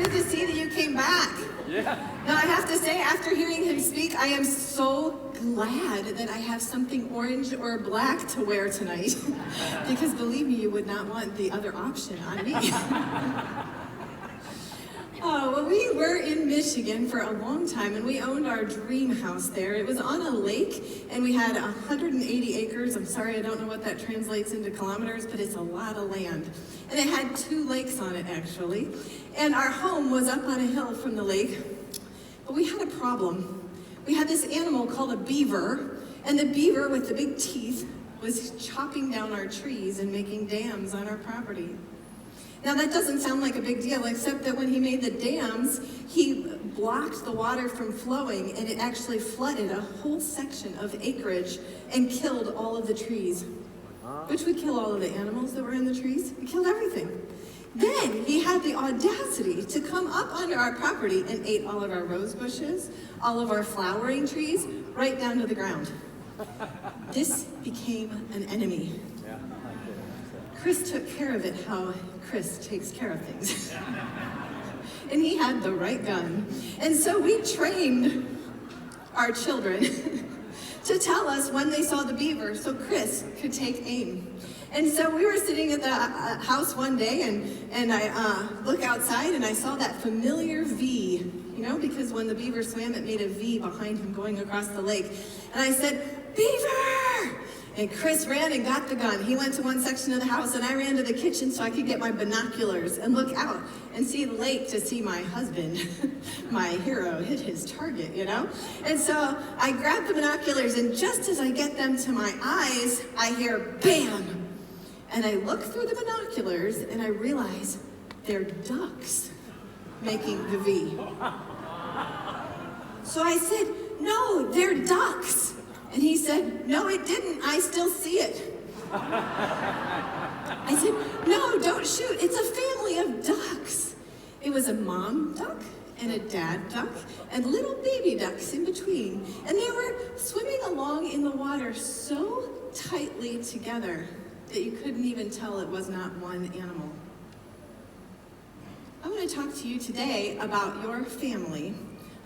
good to see that you came back. Yeah. Now, I have to say, after hearing him speak, I am so glad that I have something orange or black to wear tonight. Because believe me, you would not want the other option on me. Oh, well, we were in Michigan for a long time, and we owned our dream house there. It was on a lake, and we had 180 acres. I'm sorry, I don't know what that translates into kilometers, but it's a lot of land. And it had 2 lakes on it, actually. And our home was up on a hill from the lake. But we had a problem. We had this animal called a beaver, and the beaver with the big teeth was chopping down our trees and making dams on our property. Now that doesn't sound like a big deal, except that when he made the dams, he blocked the water from flowing, and it actually flooded a whole section of acreage and killed all of the trees, which would kill all of the animals that were in the trees. It killed everything. Then he had the audacity to come up onto our property and ate all of our rose bushes, all of our flowering trees, right down to the ground. This became an enemy. Chris took care of it how Chris takes care of things. And he had the right gun. And so we trained our children to tell us when they saw the beaver so Chris could take aim. And so we were sitting at the house one day, and I look outside and I saw that familiar V, you know, because when the beaver swam, it made a V behind him going across the lake. And I said, "Beaver!" And Chris ran and got the gun. He went to one section of the house, and I ran to the kitchen so I could get my binoculars and look out and see the lake to see my husband, my hero, hit his target, you know? And so I grabbed the binoculars, and just as I get them to my eyes, I hear bam! And I look through the binoculars, and I realize they're ducks making the V. So I said, "No, they're ducks." And he said, "No, it didn't. I still see it." I said, "No, don't shoot. It's a family of ducks." It was a mom duck and a dad duck and little baby ducks in between. And they were swimming along in the water so tightly together that you couldn't even tell it was not one animal. I want to talk to you today about your family.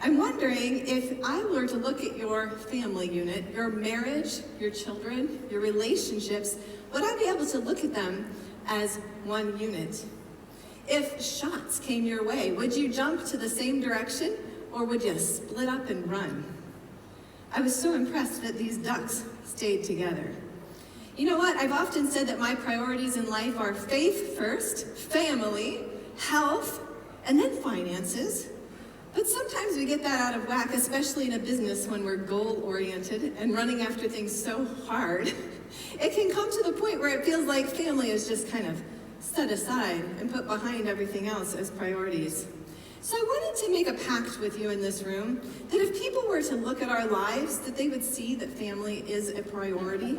I'm wondering if I were to look at your family unit, your marriage, your children, your relationships, would I be able to look at them as one unit? If shots came your way, would you jump to the same direction, or would you split up and run? I was so impressed that these ducks stayed together. You know what? I've often said that my priorities in life are faith first, family, health, and then finances. But sometimes we get that out of whack, especially in a business when we're goal-oriented and running after things so hard. It can come to the point where it feels like family is just kind of set aside and put behind everything else as priorities. So I wanted to make a pact with you in this room that if people were to look at our lives, that they would see that family is a priority.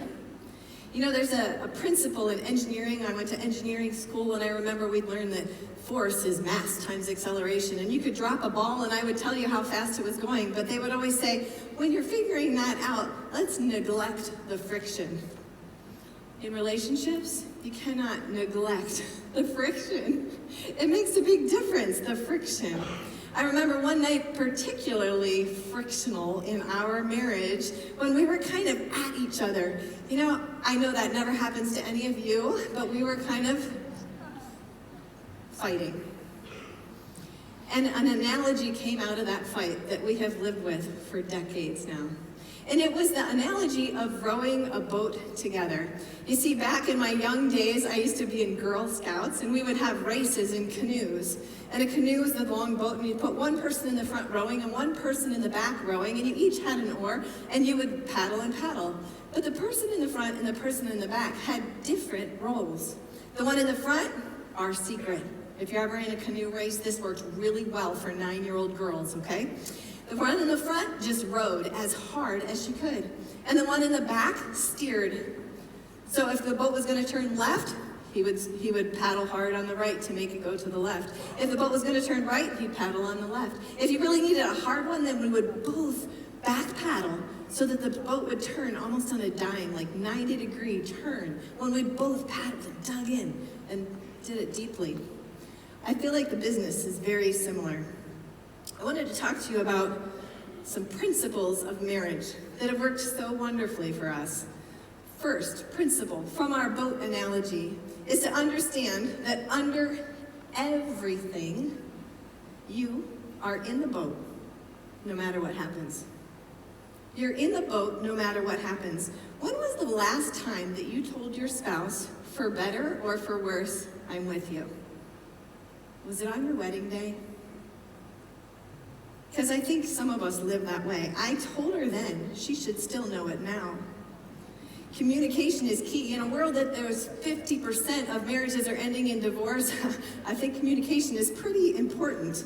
You know, there's a principle in engineering. I went to engineering school, and I remember we'd learn that force is mass times acceleration. And you could drop a ball, and I would tell you how fast it was going. But they would always say, when you're figuring that out, let's neglect the friction. In relationships, you cannot neglect the friction. It makes a big difference, the friction. I remember one night particularly frictional in our marriage when we were kind of at each other. You know, I know that never happens to any of you, but we were kind of fighting. And an analogy came out of that fight that we have lived with for decades now. And it was the analogy of rowing a boat together. You see, back in my young days, I used to be in Girl Scouts, and we would have races in canoes. And a canoe was the long boat, and you'd put one person in the front rowing and one person in the back rowing, and you each had an oar, and you would paddle and paddle. But the person in the front and the person in the back had different roles. The one in the front, our secret. If you're ever in a canoe race, this works really well for 9-year-old girls, okay? The one in the front just rowed as hard as she could. And the one in the back steered. So if the boat was going to turn left, he would paddle hard on the right to make it go to the left. If the boat was going to turn right, he'd paddle on the left. If you really needed a hard one, then we would both back paddle so that the boat would turn almost on a dime, like 90-degree turn, when we both paddled and dug in and did it deeply. I feel like the business is very similar. I wanted to talk to you about some principles of marriage that have worked so wonderfully for us. First principle from our boat analogy is to understand that under everything, you are in the boat no matter what happens. You're in the boat no matter what happens. When was the last time that you told your spouse, for better or for worse, I'm with you? Was it on your wedding day? Because I think some of us live that way. I told her then, she should still know it now. Communication is key. In a world that there's 50% of marriages are ending in divorce, I think communication is pretty important.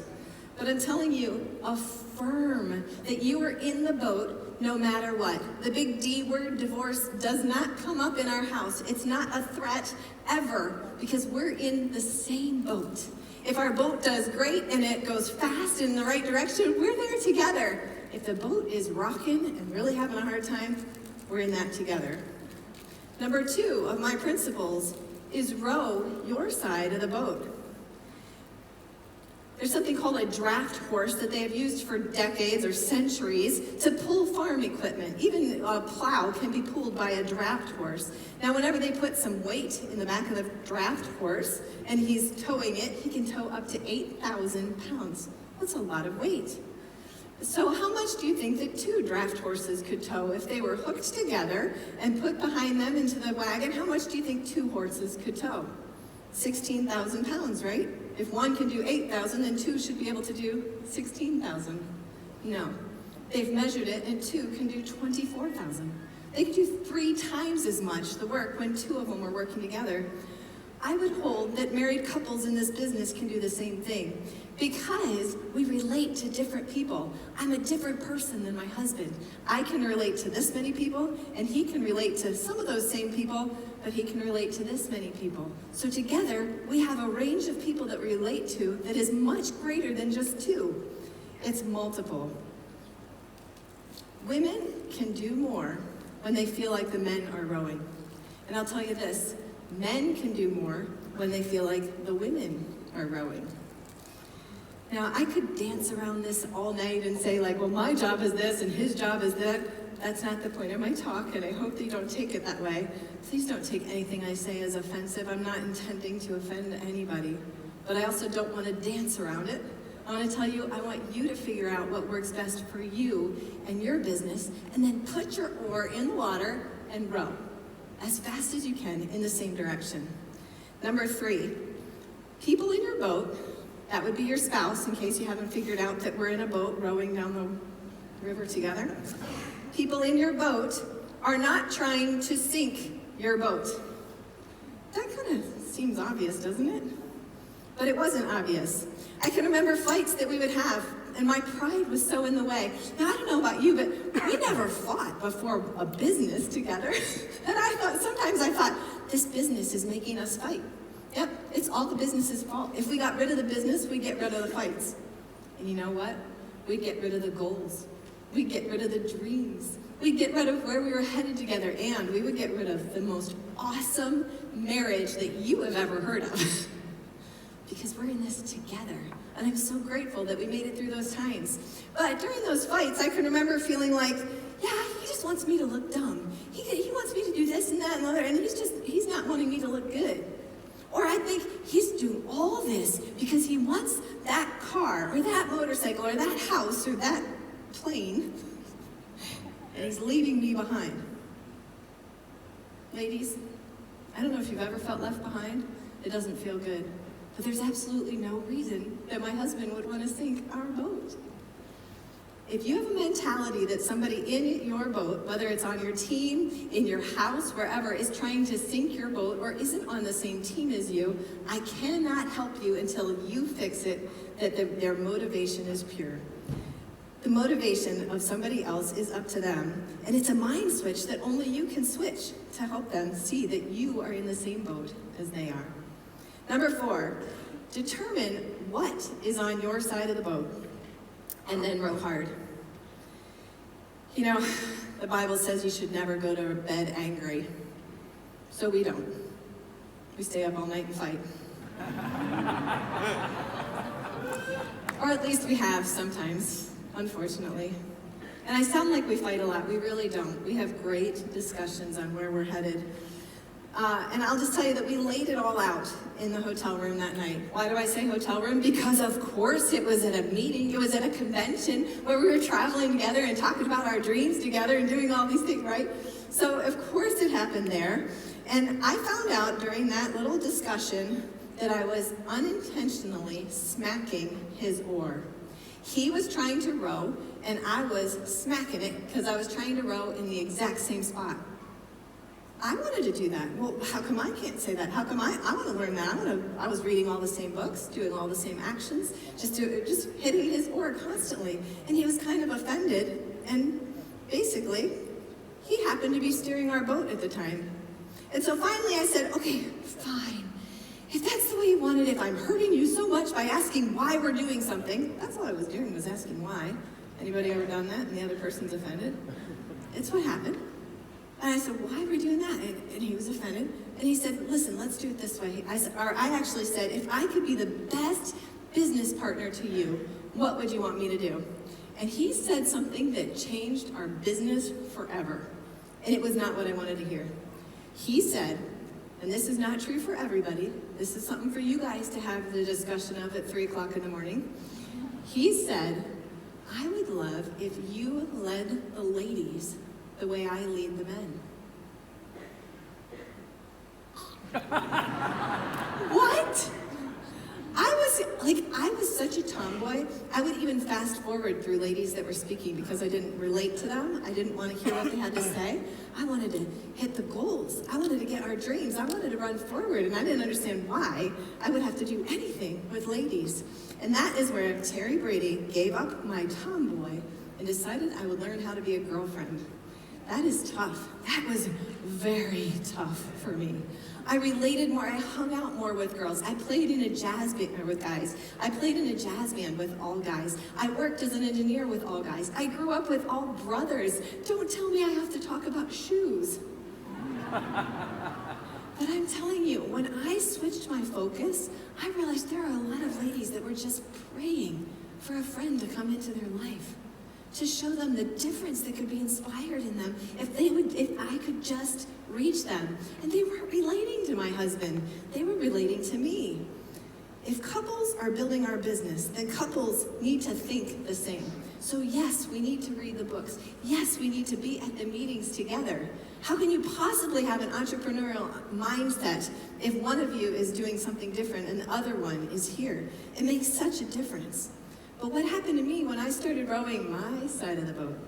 But I'm telling you, affirm that you are in the boat no matter what. The big D word, divorce, does not come up in our house. It's not a threat ever, because we're in the same boat. If our boat does great and it goes fast in the right direction, we're there together. If the boat is rocking and really having a hard time, we're in that together. Number 2 of my principles is row your side of the boat. There's something called a draft horse that they have used for decades or centuries to pull farm equipment. Even a plow can be pulled by a draft horse. Now, whenever they put some weight in the back of the draft horse and he's towing it, he can tow up to 8,000 pounds. That's a lot of weight. So how much do you think that 2 draft horses could tow if they were hooked together and put behind them into the wagon? How much do you think 2 horses could tow? 16,000 pounds, right? If one can do 8,000, then 2 should be able to do 16,000. No. They've measured it, and 2 can do 24,000. They can do 3 times as much the work when 2 of them are working together. I would hold that married couples in this business can do the same thing, because we relate to different people. I'm a different person than my husband. I can relate to this many people, and he can relate to some of those same people, but he can relate to this many people. So together, we have a range of people that we relate to that is much greater than just 2. It's multiple. Women can do more when they feel like the men are rowing. And I'll tell you this, men can do more when they feel like the women are rowing. Now, I could dance around this all night and say like, well, my job is this and his job is that. That's not the point of my talk, and I hope that you don't take it that way. Please don't take anything I say as offensive. I'm not intending to offend anybody, but I also don't want to dance around it. I want to tell you, I want you to figure out what works best for you and your business, and then put your oar in the water and row as fast as you can in the same direction. Number 3, people in your boat, that would be your spouse, in case you haven't figured out that we're in a boat rowing down the river together. People in your boat are not trying to sink your boat. That kind of seems obvious, doesn't it? But it wasn't obvious. I can remember fights that we would have, and my pride was so in the way. Now, I don't know about you, but we never fought before a business together. And sometimes I thought, this business is making us fight. Yep, it's all the business's fault. If we got rid of the business, we'd get rid of the fights. And you know what? We'd get rid of the goals. We'd get rid of the dreams. We'd get rid of where we were headed together, and we would get rid of the most awesome marriage that you have ever heard of. Because we're in this together. And I'm so grateful that we made it through those times. But during those fights, I can remember feeling like, yeah, he just wants me to look dumb. He wants me to do this and that and the other, and he's not wanting me to look good. Or I think he's doing all this because he wants that car, or that motorcycle, or that house, or that plane, and he's leaving me behind. Ladies, I don't know if you've ever felt left behind. It doesn't feel good. But there's absolutely no reason that my husband would want to sink our boat. If you have a mentality that somebody in your boat, whether it's on your team, in your house, wherever, is trying to sink your boat or isn't on the same team as you, I cannot help you until you fix it, that their motivation is pure. The motivation of somebody else is up to them, and it's a mind switch that only you can switch to help them see that you are in the same boat as they are. Number 4, determine what is on your side of the boat, and then row hard. You know, the Bible says you should never go to bed angry, so we don't. We stay up all night and fight. Or at least we have sometimes, unfortunately. And I sound like we fight a lot. We really don't. We have great discussions on where we're headed. And I'll just tell you that we laid it all out in the hotel room that night. Why do I say hotel room? Because of course it was at a meeting, it was at a convention where we were traveling together and talking about our dreams together and doing all these things, right? So of course it happened there. And I found out during that little discussion that I was unintentionally smacking his oar. He was trying to row and I was smacking it because I was trying to row in the exact same spot. I wanted to do that. Well, how come I can't say that? How come I want to learn that? I was reading all the same books, doing all the same actions, just hitting his oar constantly. And he was kind of offended. And basically, he happened to be steering our boat at the time. And so finally I said, okay, fine. If that's the way you want it, if I'm hurting you so much by asking why we're doing something, that's all I was doing, was asking why. Anybody ever done that and the other person's offended? It's what happened. And I said, why are we doing that? And he was offended. And he said, listen, let's do it this way. I actually said, if I could be the best business partner to you, what would you want me to do? And he said something that changed our business forever. And it was not what I wanted to hear. He said, and this is not true for everybody, this is something for you guys to have the discussion of at 3 o'clock in the morning. He said, I would love if you led the ladies the way I lead the men. What? I was such a tomboy, I would even fast forward through ladies that were speaking because I didn't relate to them. I didn't want to hear what they had to say. I wanted to hit the goals. I wanted to get our dreams. I wanted to run forward, and I didn't understand why I would have to do anything with ladies. And that is where Terri Brady gave up my tomboy and decided I would learn how to be a girlfriend. That is tough. That was very tough for me. I related more, I hung out more with girls. I played in a jazz band with guys. I played in a jazz band with all guys. I worked as an engineer with all guys. I grew up with all brothers. Don't tell me I have to talk about shoes. But I'm telling you, when I switched my focus, I realized there are a lot of ladies that were just praying for a friend to come into their life, to show them the difference that could be inspired in them if I could just reach them. And they weren't relating to my husband, they were relating to me. If couples are building our business, then couples need to think the same. So yes, we need to read the books. Yes, we need to be at the meetings together. How can you possibly have an entrepreneurial mindset if one of you is doing something different and the other one is here? It makes such a difference. But what happened to me when I started rowing my side of the boat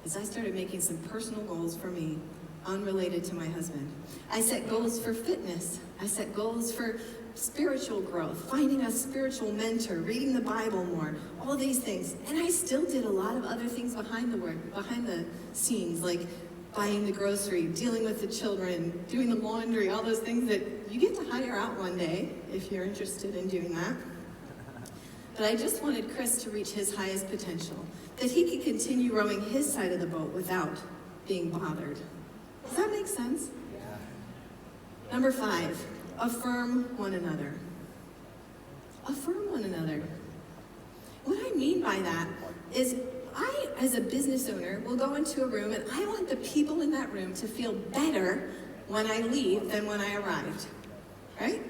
is I started making some personal goals for me, unrelated to my husband. I set goals for fitness. I set goals for spiritual growth, finding a spiritual mentor, reading the Bible more, all these things. And I still did a lot of other things behind the scenes, like buying the grocery, dealing with the children, doing the laundry, all those things that you get to hire out one day if you're interested in doing that. But I just wanted Chris to reach his highest potential, that he could continue rowing his side of the boat without being bothered. Does that make sense? Yeah. Number 5, affirm one another. Affirm one another. What I mean by that is I, as a business owner, will go into a room and I want the people in that room to feel better when I leave than when I arrived, right?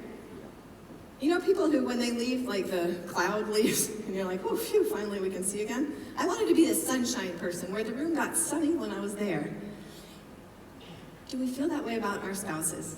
You know people who, when they leave, like the cloud leaves, and you're like, oh, phew, finally we can see again? I wanted to be the sunshine person, where the room got sunny when I was there. Do we feel that way about our spouses?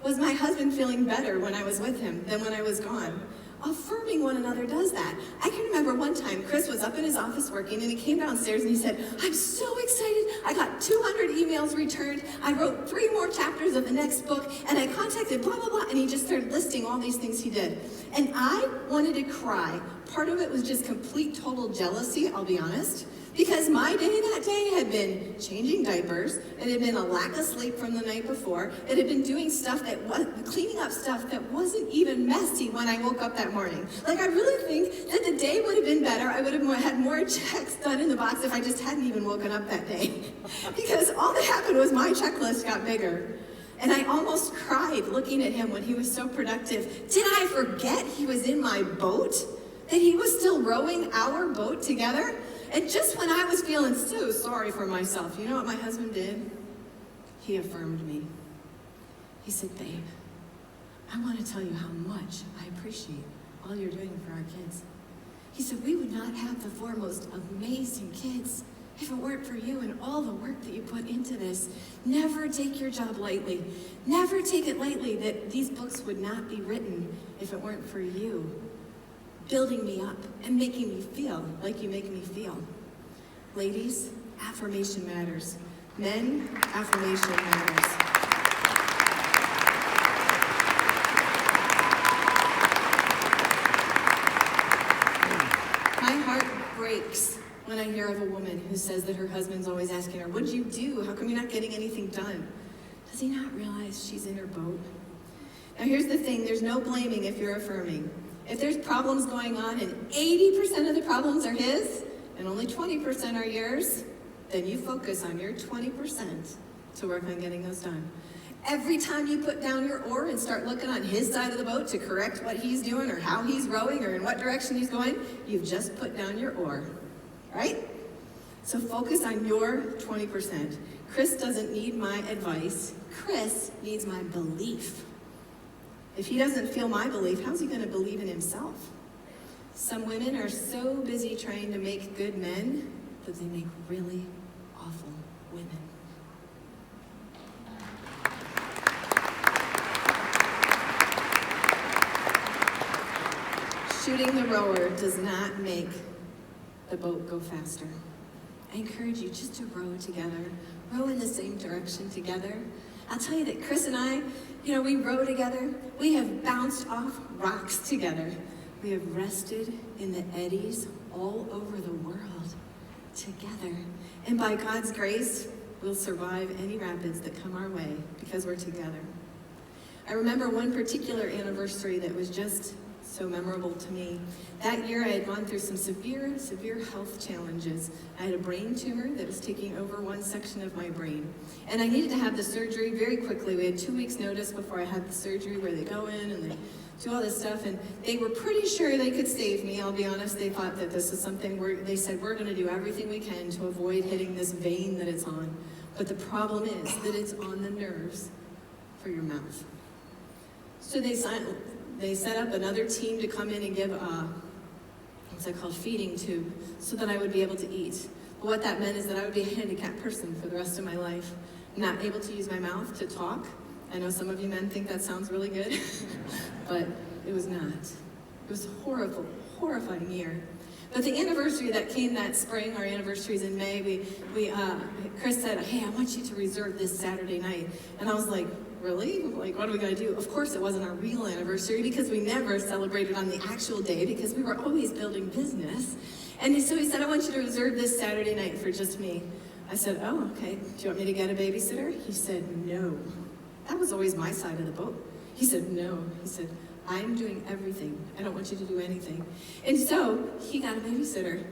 Was my husband feeling better when I was with him than when I was gone? Affirming one another does that. I can remember one time Chris was up in his office working and he came downstairs and he said, I'm so excited. I got 200 emails returned. I wrote 3 more chapters of the next book and I contacted blah, blah, blah. And he just started listing all these things he did. And I wanted to cry. Part of it was just complete, total jealousy, I'll be honest. Because my day that day had been changing diapers, it had been a lack of sleep from the night before, it had been doing stuff that was, cleaning up stuff that wasn't even messy when I woke up that morning. Like, I really think that the day would have been better, I would have had more checks done in the box if I just hadn't even woken up that day. Because all that happened was my checklist got bigger. And I almost cried looking at him when he was so productive. Did I forget he was in my boat? That he was still rowing our boat together? And just when I was feeling so sorry for myself, you know what my husband did? He affirmed me. He said, babe, I want to tell you how much I appreciate all you're doing for our kids. He said, we would not have the four most amazing kids if it weren't for you and all the work that you put into this. Never take your job lightly. Never take it lightly that these books would not be written if it weren't for you building me up and making me feel like you make me feel. Ladies, affirmation matters. Men, affirmation matters. My heart breaks when I hear of a woman who says that her husband's always asking her, what'd you do? How come you're not getting anything done? Does he not realize she's in her boat? Now here's the thing, there's no blaming if you're affirming. If there's problems going on and 80% of the problems are his and only 20% are yours, then you focus on your 20% to work on getting those done. Every time you put down your oar and start looking on his side of the boat to correct what he's doing or how he's rowing or in what direction he's going, you've just put down your oar, right? So focus on your 20%. Chris doesn't need my advice. Chris needs my belief. If he doesn't feel my belief, how's he going to believe in himself? Some women are so busy trying to make good men that they make really awful women. Shooting the rower does not make the boat go faster. I encourage you just to row together. Row in the same direction together. I'll tell you that Chris and I, we row together. We have bounced off rocks together. We have rested in the eddies all over the world together. And by God's grace, we'll survive any rapids that come our way because we're together. I remember one particular anniversary that was just so memorable to me. That year I had gone through some severe health challenges. I had a brain tumor that was taking over one section of my brain. And I needed to have the surgery very quickly. We had 2 weeks notice before I had the surgery where they go in and they do all this stuff. And they were pretty sure they could save me. I'll be honest, they thought that this is something they said, we're gonna do everything we can to avoid hitting this vein that it's on. But the problem is that it's on the nerves for your mouth. So they set up another team to come in and give what's that called, feeding tube, so that I would be able to eat. But what that meant is that I would be a handicapped person for the rest of my life, not able to use my mouth to talk. I know some of you men think that sounds really good, but it was not. It was a horrible, horrifying year. But the anniversary that came that spring, our anniversary's in May, Chris said, hey, I want you to reserve this Saturday night. And I was like, really? Like, what are we gonna do? Of course it wasn't our real anniversary because we never celebrated on the actual day because we were always building business. And so he said, I want you to reserve this Saturday night for just me. I said, oh, okay. Do you want me to get a babysitter? He said, no. That was always my side of the boat. He said, no. He said, I'm doing everything. I don't want you to do anything. And so he got a babysitter.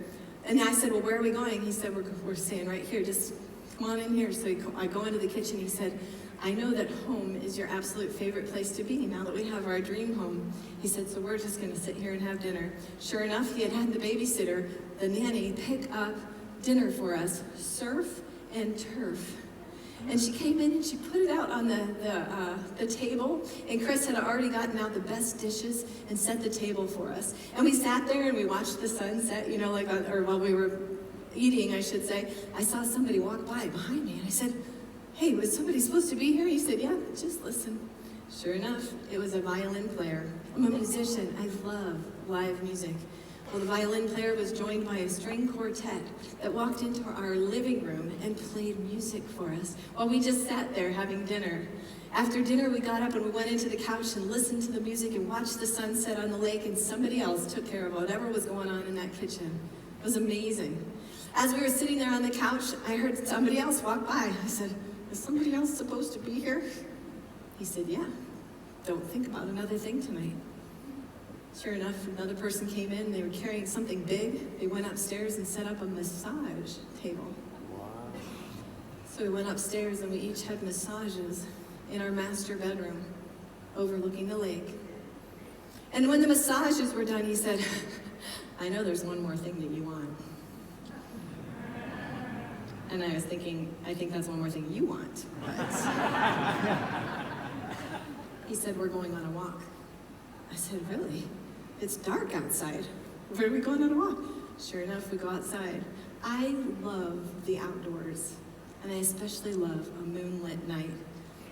And I said, well, where are we going? He said, we're staying right here. Just come on in here. So I go into the kitchen. He said, I know that home is your absolute favorite place to be now that we have our dream home. He said, so we're just gonna sit here and have dinner. Sure enough, he had had the babysitter, the nanny, pick up dinner for us, surf and turf. And she came in and she put it out on the table, and Chris had already gotten out the best dishes and set the table for us. And we sat there and we watched the sunset, while we were eating, I should say. I saw somebody walk by behind me and I said, hey, was somebody supposed to be here? He said, yeah, just listen. Sure enough, it was a violin player. I'm a musician. I love live music. Well, the violin player was joined by a string quartet that walked into our living room and played music for us while we just sat there having dinner. After dinner, we got up and we went into the couch and listened to the music and watched the sunset on the lake, and somebody else took care of whatever was going on in that kitchen. It was amazing. As we were sitting there on the couch, I heard somebody else walk by. I said, is somebody else supposed to be here? He said, yeah. Don't think about another thing tonight. Sure enough, another person came in. They were carrying something big. They went upstairs and set up a massage table. Wow. So we went upstairs and we each had massages. in our master bedroom overlooking the lake. And when the massages were done, he said, I know there's one more thing that you want. And I was thinking, I think that's one more thing you want. But he said, we're going on a walk. I said, really? It's dark outside. Where are we going on a walk? Sure enough, we go outside. I love the outdoors, and I especially love a moonlit night,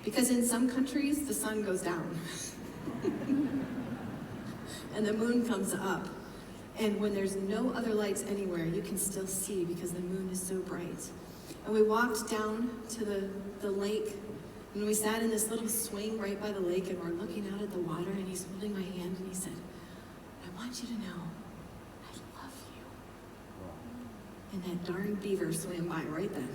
because in some countries, the sun goes down. And the moon comes up. And when there's no other lights anywhere, you can still see because the moon is so bright. And we walked down to the lake, and we sat in this little swing right by the lake, and we're looking out at the water, and he's holding my hand, and he said, I want you to know, I love you. And that darn beaver swam by right then.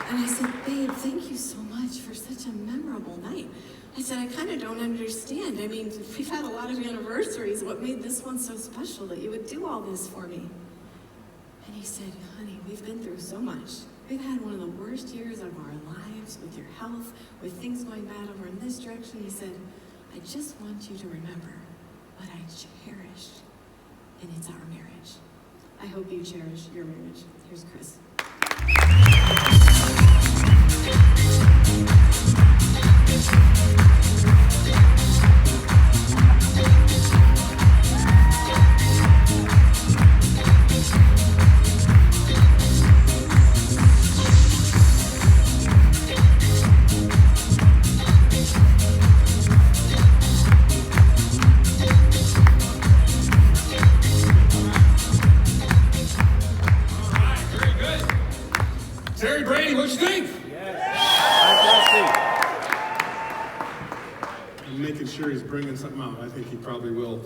And I said, babe, thank you so much for such a memorable night. I said, I kind of don't understand. I mean, we've had a lot of anniversaries. What made this one so special that you would do all this for me? And he said, honey, we've been through so much. We've had one of the worst years of our lives with your health, with things going bad over in this direction. He said, I just want you to remember what I cherish, and it's our marriage. I hope you cherish your marriage. Here's Chris. Terri, Brady, what'd you think? I'm making sure he's bringing something out. I think he probably will.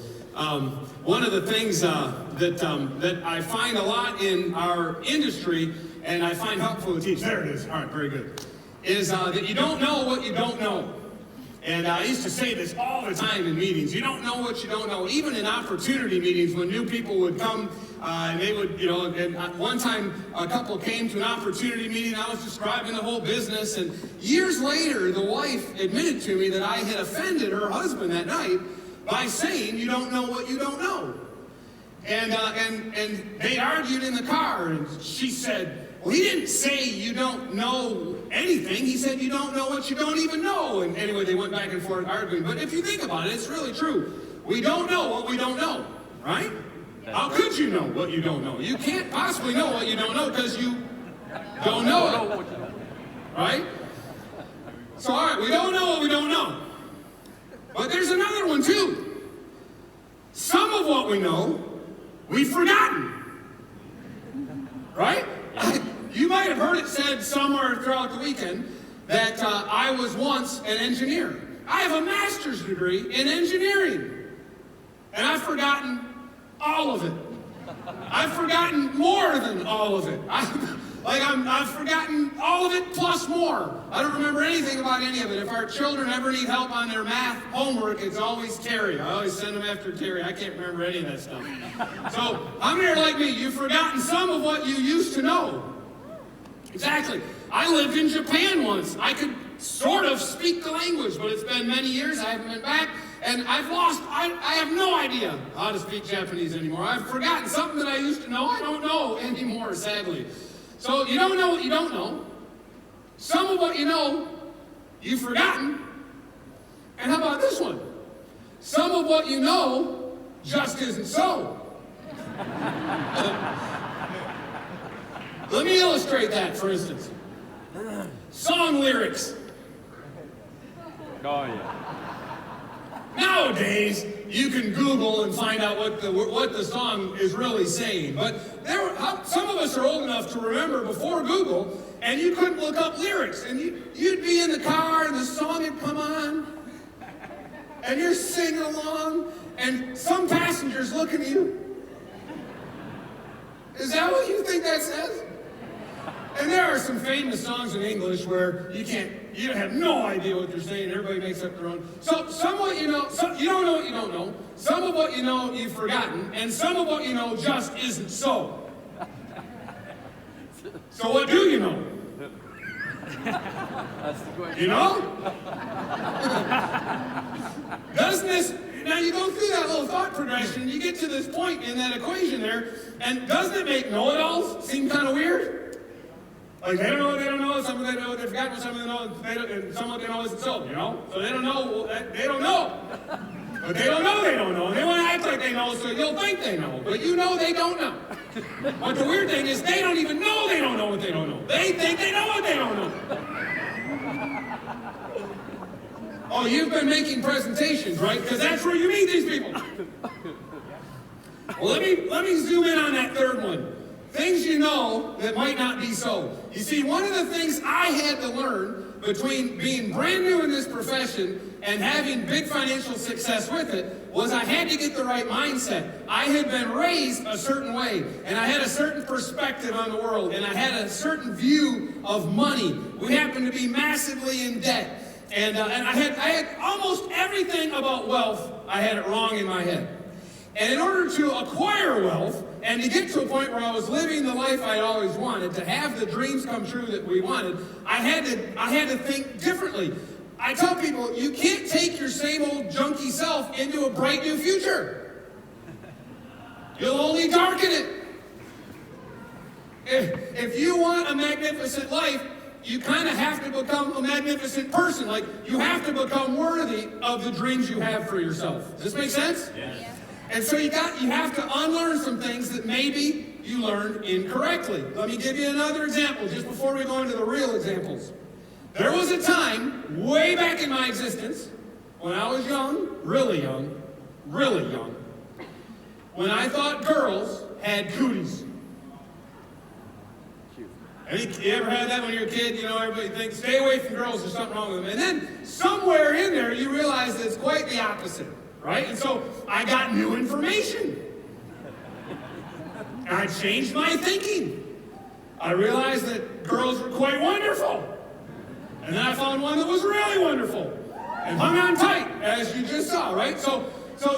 One of the things that I find a lot in our industry, and I find helpful to teach, there it is, all right, very good, is that you don't know what you don't know. And I used to say this all the time in meetings. You don't know what you don't know. Even in opportunity meetings, when new people would come, and they would, and one time a couple came to an opportunity meeting, I was describing the whole business, and years later, the wife admitted to me that I had offended her husband that night by saying, you don't know what you don't know. And they argued in the car, and she said, well, he didn't say you don't know anything. He said you don't know what you don't even know. And anyway, they went back and forth arguing. But if you think about it, it's really true. We don't know what we don't know, right? How could you know what you don't know? You can't possibly know what you don't know because you don't know it, right? So, all right, we don't know what we don't know. But there's another one, too. Some of what we know, we've forgotten, right? You might have heard it said somewhere throughout the weekend that I was once an engineer. I have a master's degree in engineering, and I've forgotten all of it. I've forgotten more than all of it. I've forgotten all of it plus more. I don't remember anything about any of it. If our children ever need help on their math homework, it's always Terri. I always send them after Terri. I can't remember any of that stuff. So I'm here like me. You've forgotten some of what you used to know. Exactly. I lived in Japan once. I could sort of speak the language, but it's been many years. I haven't been back, and I have no idea how to speak Japanese anymore. I've forgotten something that I used to know. I don't know anymore, sadly. So you don't know what you don't know. Some of what you know, you've forgotten. And how about this one? Some of what you know just isn't so. Let me illustrate that, for instance. Song lyrics. Oh, yeah. Nowadays, you can Google and find out what the song is really saying. But some of us are old enough to remember before Google, and you couldn't look up lyrics. And you'd be in the car, and the song had come on, and you're singing along, and some passenger's looking at you. Is that what you think that says? And there are are some famous songs in English where you have no idea what they're saying. Everybody makes up their own. So some of what you know, you don't know what you don't know. Some of what you know you've forgotten, and some of what you know just isn't so. So what do you know? That's the question. You know? Doesn't this, now you go through that little thought progression, you get to this point in that equation there, and doesn't it make know-it-alls seem kind of weird? Like, they don't know what they don't know, some of them know what they've forgotten, some of them know, and some of them know isn't so, you know? So they don't know, they don't know. But they don't know they don't know, and they want to act like they know, so you'll think they know, but you know they don't know. But the weird thing is they don't even know they don't know what they don't know. They think they know what they don't know. Oh, you've been making presentations, right? Because that's where you meet these people. Well, let me zoom in on that third one. Things you know that might not be so. You see, one of the things I had to learn between being brand new in this profession and having big financial success with it was I had to get the right mindset. I had been raised a certain way, and I had a certain perspective on the world, and I had a certain view of money. We happened to be massively in debt. And I had almost everything about wealth, I had it wrong in my head. And in order to acquire wealth and to get to a point where I was living the life I always wanted, to have the dreams come true that we wanted, I had to think differently. I tell people, you can't take your same old junky self into a bright new future. You'll only darken it. If you want a magnificent life, you kind of have to become a magnificent person. Like, you have to become worthy of the dreams you have for yourself. Does this make sense? Yeah. And so you have to unlearn some things that maybe you learned incorrectly. Let me give you another example just before we go into the real examples. There was a time way back in my existence when I was young, really young, when I thought girls had cooties. You ever had that when you were a kid? You know, everybody thinks, stay away from girls, there's something wrong with them. And then somewhere in there, you realize that it's quite the opposite, right? And so I got new information. And I changed my thinking. I realized that girls were quite wonderful. And then I found one that was really wonderful. And hung on tight, as you just saw, right? So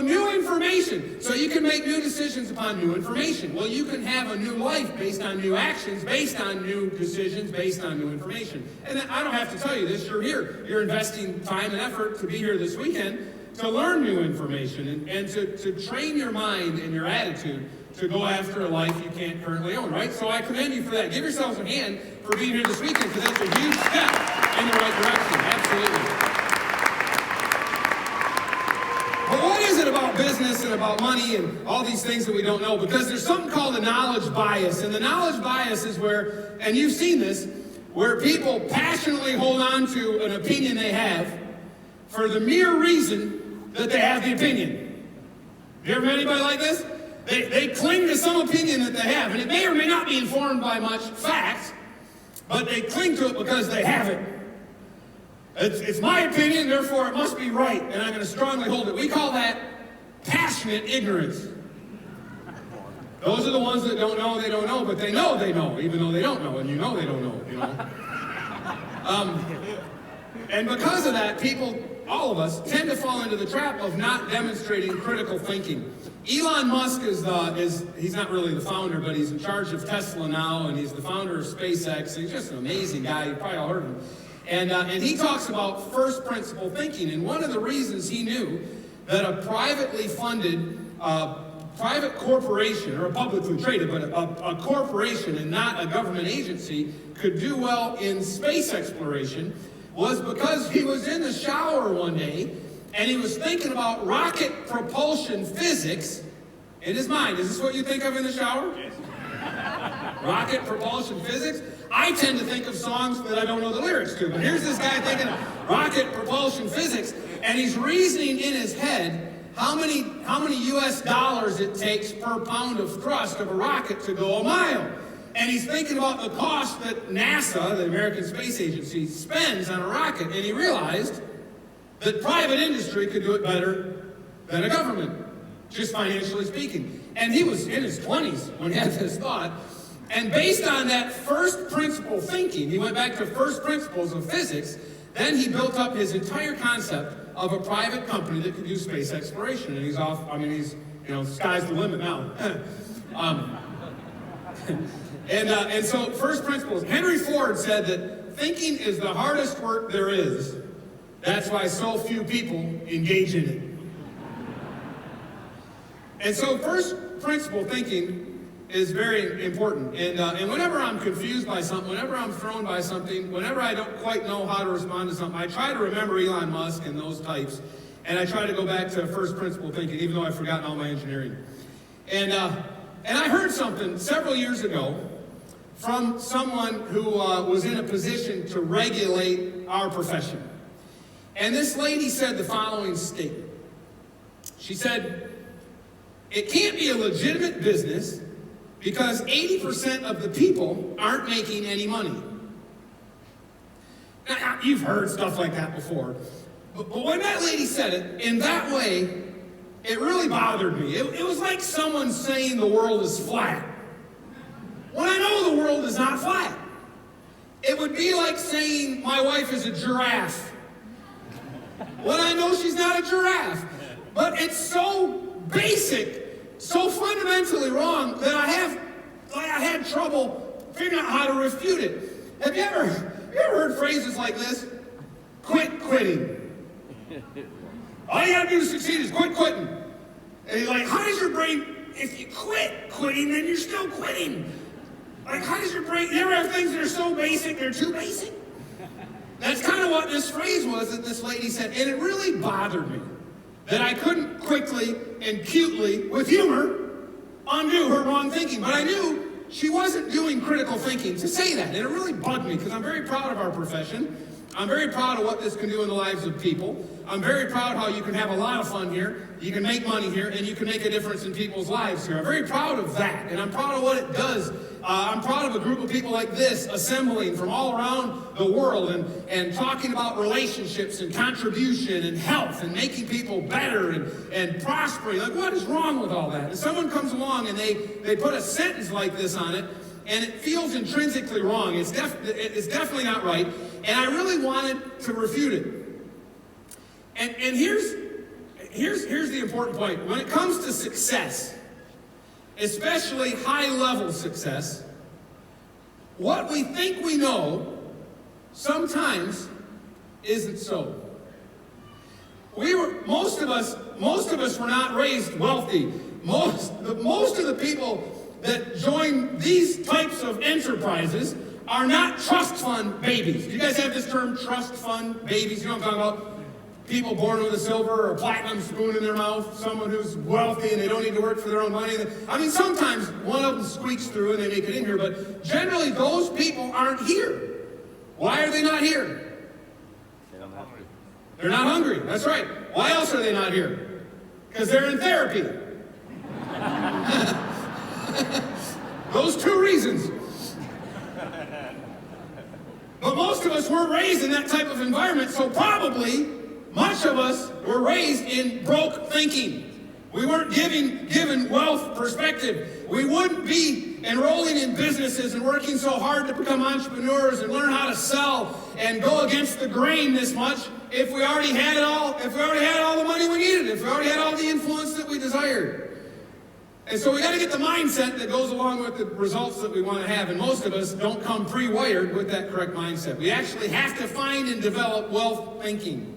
new information. So you can make new decisions upon new information. Well, you can have a new life based on new actions, based on new decisions, based on new information. And I don't have to tell you this, you're here. You're investing time and effort to be here this weekend to learn new information and to train your mind and your attitude to go after a life you can't currently own, right? So I commend you for that. Give yourselves a hand for being here this weekend, because that's a huge step in the right direction. Absolutely. But what is it about business and about money and all these things that we don't know? Because there's something called a knowledge bias. And the knowledge bias is where, and you've seen this, where people passionately hold on to an opinion they have for the mere reason that they have the opinion. You ever met anybody like this? They cling to some opinion that they have, and it may or may not be informed by much fact, but they cling to it because they have it. It's my opinion, therefore it must be right, and I'm going to strongly hold it. We call that passionate ignorance. Those are the ones that don't know they don't know, but they know, even though they don't know, and you know they don't know, you know. And because of that, people, all of us, tend to fall into the trap of not demonstrating critical thinking. Elon Musk he's not really the founder, but he's in charge of Tesla now, and he's the founder of SpaceX. He's just an amazing guy. You've probably all heard of him. And he talks about first principle thinking. And one of the reasons he knew that a privately funded private corporation, or a publicly traded, but a corporation and not a government agency, could do well in space exploration was because he was in the shower one day and he was thinking about rocket propulsion physics in his mind. Is this what you think of in the shower? Yes. Rocket propulsion physics? I tend to think of songs that I don't know the lyrics to, but here's this guy thinking of rocket propulsion physics, and he's reasoning in his head how many US dollars it takes per pound of thrust of a rocket to go a mile. And he's thinking about the cost that NASA, the American Space Agency, spends on a rocket, and he realized that private industry could do it better than a government, just financially speaking. And he was in his 20s when he had this thought, And based on that first principle thinking, he went back to first principles of physics, then he built up his entire concept of a private company that could do space exploration. And he's off, sky's the limit now. And so first principles, Henry Ford said that thinking is the hardest work there is. That's why so few people engage in it. And so first principle thinking is very important. And whenever I'm confused by something, whenever I'm thrown by something, whenever I don't quite know how to respond to something, I try to remember Elon Musk and those types, and I try to go back to first principle thinking, even though I've forgotten all my engineering. And I heard something several years ago from someone who was in a position to regulate our profession. And this lady said the following statement. She said, "It can't be a legitimate business because 80% of the people aren't making any money." Now, you've heard stuff like that before. But when that lady said it in that way, it really bothered me. It was like someone saying the world is flat, when I know the world is not flat. It would be like saying my wife is a giraffe, when I know she's not a giraffe. But it's so basic, so fundamentally wrong that I had trouble figuring out how to refute it. Have you ever heard phrases like this? Quit quitting. All you gotta do to succeed is quit quitting. And you're like, how does your brain, if you quit quitting, then you're still quitting. Like, how does your brain, you ever have things that are so basic, they're too basic? That's kind of what this phrase was that this lady said, and it really bothered me that I couldn't quickly and cutely, with humor, undo her wrong thinking. But I knew she wasn't doing critical thinking to say that. And it really bugged me because I'm very proud of our profession. I'm very proud of what this can do in the lives of people. I'm very proud how you can have a lot of fun here, you can make money here, and you can make a difference in people's lives here. I'm very proud of that, and I'm proud of what it does. I'm proud of a group of people like this assembling from all around the world and talking about relationships and contribution and health and making people better and prospering. Like, what is wrong with all that? And someone comes along and they put a sentence like this on it, and it feels intrinsically wrong. It's definitely not right, and I really wanted to refute it. And here's the important point. When it comes to success, especially high-level success, what we think we know sometimes isn't so. Most of us were not raised wealthy. Most of the people that join these types of enterprises are not trust fund babies. You guys have this term, trust fund babies? You know what I'm talking about? People born with a silver or a platinum spoon in their mouth, someone who's wealthy and they don't need to work for their own money. I mean, sometimes one of them squeaks through and they make it in here, but generally those people aren't here. Why are they not here? They're not hungry. That's right. Why else are they not here? Because they're in therapy. Those two reasons. But most of us weren't raised in that type of environment, so probably much of us were raised in broke thinking. We weren't given wealth perspective. We wouldn't be enrolling in businesses and working so hard to become entrepreneurs and learn how to sell and go against the grain this much if we already had it all, if we already had all the money we needed, if we already had all the influence that we desired. And so we got to get the mindset that goes along with the results that we want to have. And most of us don't come pre-wired with that correct mindset. We actually have to find and develop wealth thinking.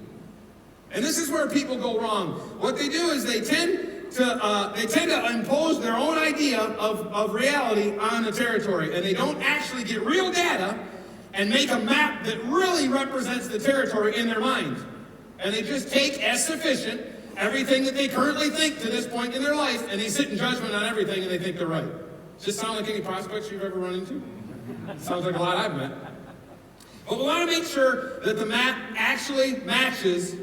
And this is where people go wrong. What they do is they tend to impose their own idea of reality on the territory, and they don't actually get real data and make a map that really represents the territory in their mind. And they just take as sufficient everything that they currently think to this point in their life, and they sit in judgment on everything and they think they're right. Does this sound like any prospects you've ever run into? Sounds like a lot I've met. But we want to make sure that the map actually matches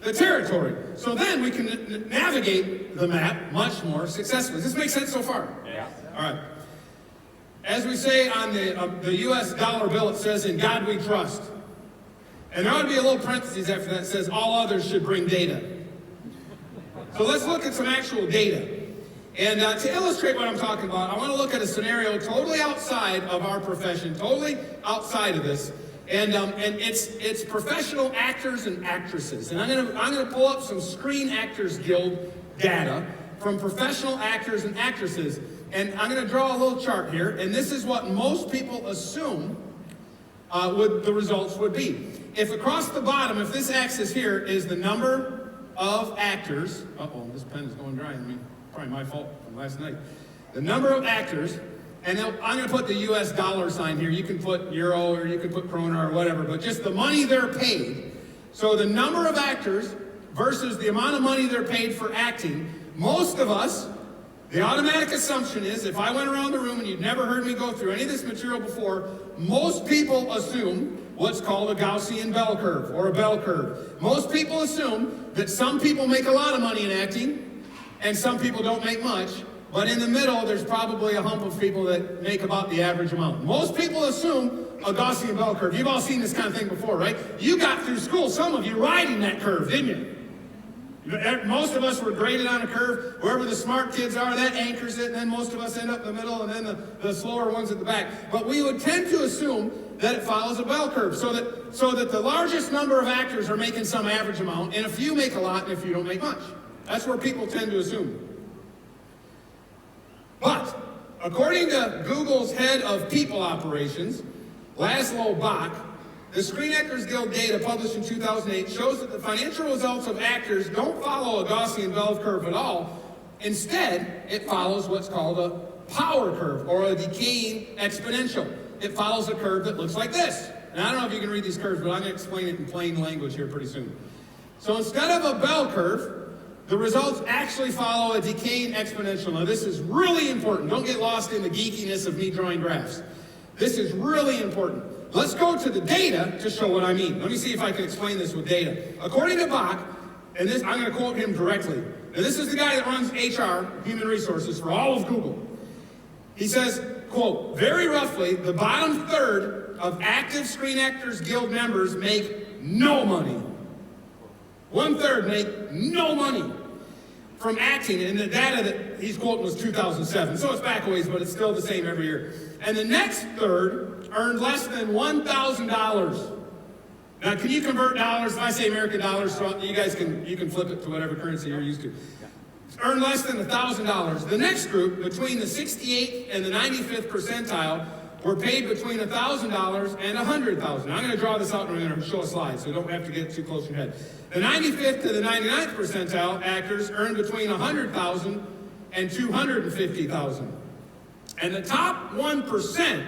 the territory. So then we can navigate the map much more successfully. Does this make sense so far? Yeah. All right. As we say on the U.S. dollar bill, it says, "In God we trust." And there ought to be a little parentheses after that that says, "All others should bring data." So let's look at some actual data. And to illustrate what I'm talking about, I want to look at a scenario totally outside of our profession, totally outside of this. And it's professional actors and actresses. And I'm gonna pull up some Screen Actors Guild data from professional actors and actresses. And I'm gonna draw a little chart here. And this is what most people assume the results would be. If across the bottom, if this axis here is the number of actors, this pen is going dry. I mean, probably my fault from last night. The number of actors, and I'm going to put the US dollar sign here. You can put euro or you can put krona or whatever, but just the money they're paid. So the number of actors versus the amount of money they're paid for acting. Most of us, the automatic assumption is, if I went around the room and you'd never heard me go through any of this material before, most people assume what's called a Gaussian bell curve or a bell curve. Most people assume that some people make a lot of money in acting and some people don't make much, but in the middle there's probably a hump of people that make about the average amount. Most people assume a Gaussian bell curve. You've all seen this kind of thing before, right? You got through school, some of you riding that curve, didn't you? Most of us were graded on a curve. Wherever the smart kids are, that anchors it, and then most of us end up in the middle, and then the slower ones at the back. But we would tend to assume that it follows a bell curve, so that the largest number of actors are making some average amount, and a few make a lot, and a few don't make much. That's where people tend to assume. But according to Google's head of people operations, Laszlo Bock, the Screen Actors Guild data published in 2008 shows that the financial results of actors don't follow a Gaussian bell curve at all. Instead, it follows what's called a power curve or a decaying exponential. It follows a curve that looks like this. And I don't know if you can read these curves, but I'm going to explain it in plain language here pretty soon. So instead of a bell curve, the results actually follow a decaying exponential. Now this is really important. Don't get lost in the geekiness of me drawing graphs. This is really important. Let's go to the data to show what I mean. Let me see if I can explain this with data. According to Bach, and this I'm going to quote him directly. Now this is the guy that runs HR, human resources, for all of Google. He says, quote, very roughly, the bottom third of active Screen Actors Guild members make no money. 1/3 make no money from acting, and the data that he's quoting was 2007, so it's back a ways, but it's still the same every year. And the next third earned less than $1,000. Now, can you convert dollars? If I say American dollars, so you guys can flip it to whatever currency you're used to. Earned less than $1,000. The next group, between the 68th and the 95th percentile, were paid between $1,000 and $100,000. I'm going to draw this out and I'm going to show a slide, so don't have to get too close to your head. The 95th to the 99th percentile actors earned between $100,000 and $250,000. And the top 1%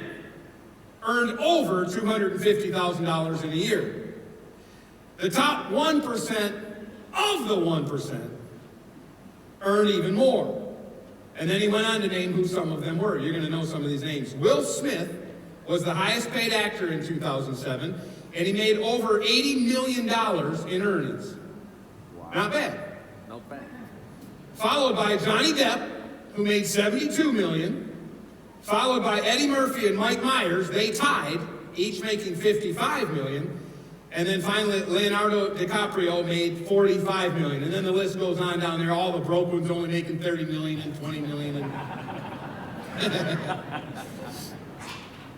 earned over $250,000 in a year. The top 1% of the 1% earned even more. And then he went on to name who some of them were. You're going to know some of these names. Will Smith was the highest paid actor in 2007, and he made over $80 million in earnings. Wow. Not bad. Not bad. Followed by Johnny Depp, who made $72 million. Followed by Eddie Murphy and Mike Myers. They tied, each making $55 million. And then finally, Leonardo DiCaprio made $45 million. And then the list goes on down there. All the broke ones only making $30 million and $20 million.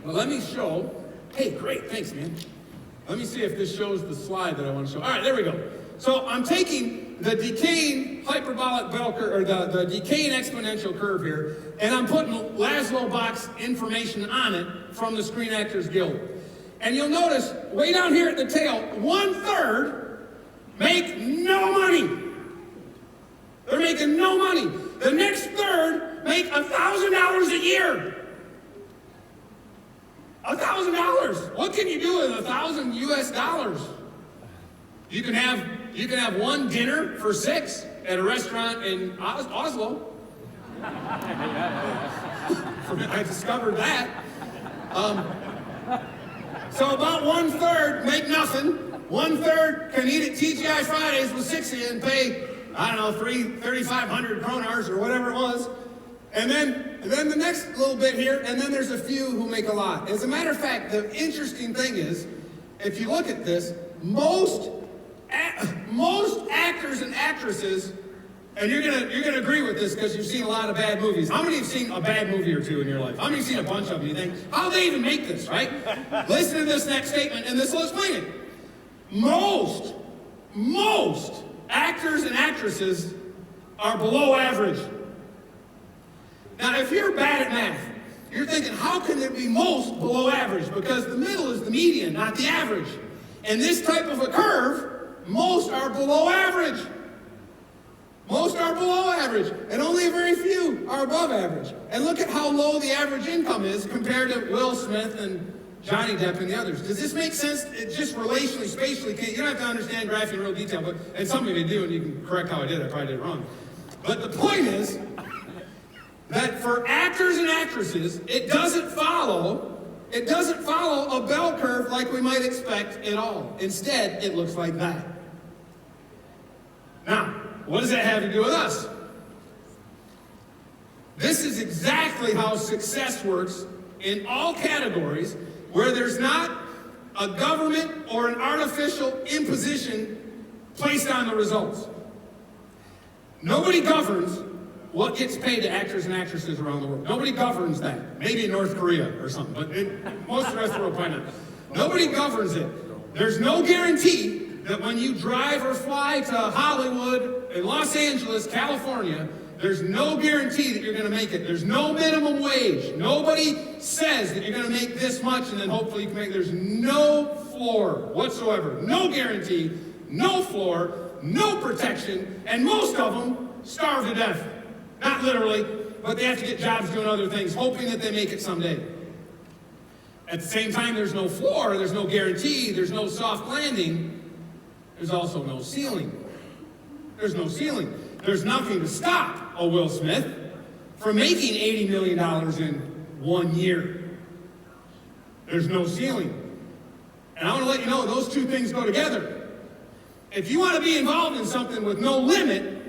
Well, let me show. Hey, great, thanks, man. Let me see if this shows the slide that I want to show. All right, there we go. So I'm taking the decaying hyperbolic bell curve, or the decaying exponential curve here, and I'm putting Laszlo Bock's information on it from the Screen Actors Guild. And you'll notice, way down here at the tail, 1/3 make no money. They're making no money. The next third make $1,000 a year. $1,000. What can you do with $1,000 US? You can have one dinner for 6 at a restaurant in Oslo. I discovered that. So about 1/3 make nothing. 1/3 can eat at TGI Fridays with 6 of you and pay, I don't know, 3,500 kroners or whatever it was. And then the next little bit here, and then there's a few who make a lot. As a matter of fact, the interesting thing is, if you look at this, most actors and actresses And you're gonna agree with this because you've seen a lot of bad movies. How many have seen a bad movie or two in your life? How many have seen a bunch of them? You think, how do they even make this, right? Listen to this next statement, and this will explain it. Most actors and actresses are below average. Now, if you're bad at math, you're thinking, how can there be most below average? Because the middle is the median, not the average. In this type of a curve, most are below average. Most are below average, and only a very few are above average. And look at how low the average income is compared to Will Smith and Johnny Depp and the others. Does this make sense? It just relationally, spatially, you don't have to understand graphing in real detail, and some of you do, and you can correct how I did it. I probably did it wrong. But the point is that for actors and actresses, it doesn't follow a bell curve like we might expect at all. Instead, it looks like that. Now, what does that have to do with us? This is exactly how success works in all categories where there's not a government or an artificial imposition placed on the results. Nobody governs what gets paid to actors and actresses around the world. Nobody governs that. Maybe in North Korea or something, but most of the rest of the world probably not. Nobody governs it. There's no guarantee that when you drive or fly to Hollywood in Los Angeles, California, there's no guarantee that you're going to make it. There's no minimum wage. Nobody says that you're going to make this much and then hopefully you can make it. There's no floor whatsoever. No guarantee, no floor, no protection, and most of them starve to death. Not literally, but they have to get jobs doing other things, hoping that they make it someday. At the same time, there's no floor, there's no guarantee, there's no soft landing. There's also no ceiling. There's no ceiling. There's nothing to stop a Will Smith from making $80 million in 1 year. There's no ceiling. And I want to let you know those two things go together. If you want to be involved in something with no limit,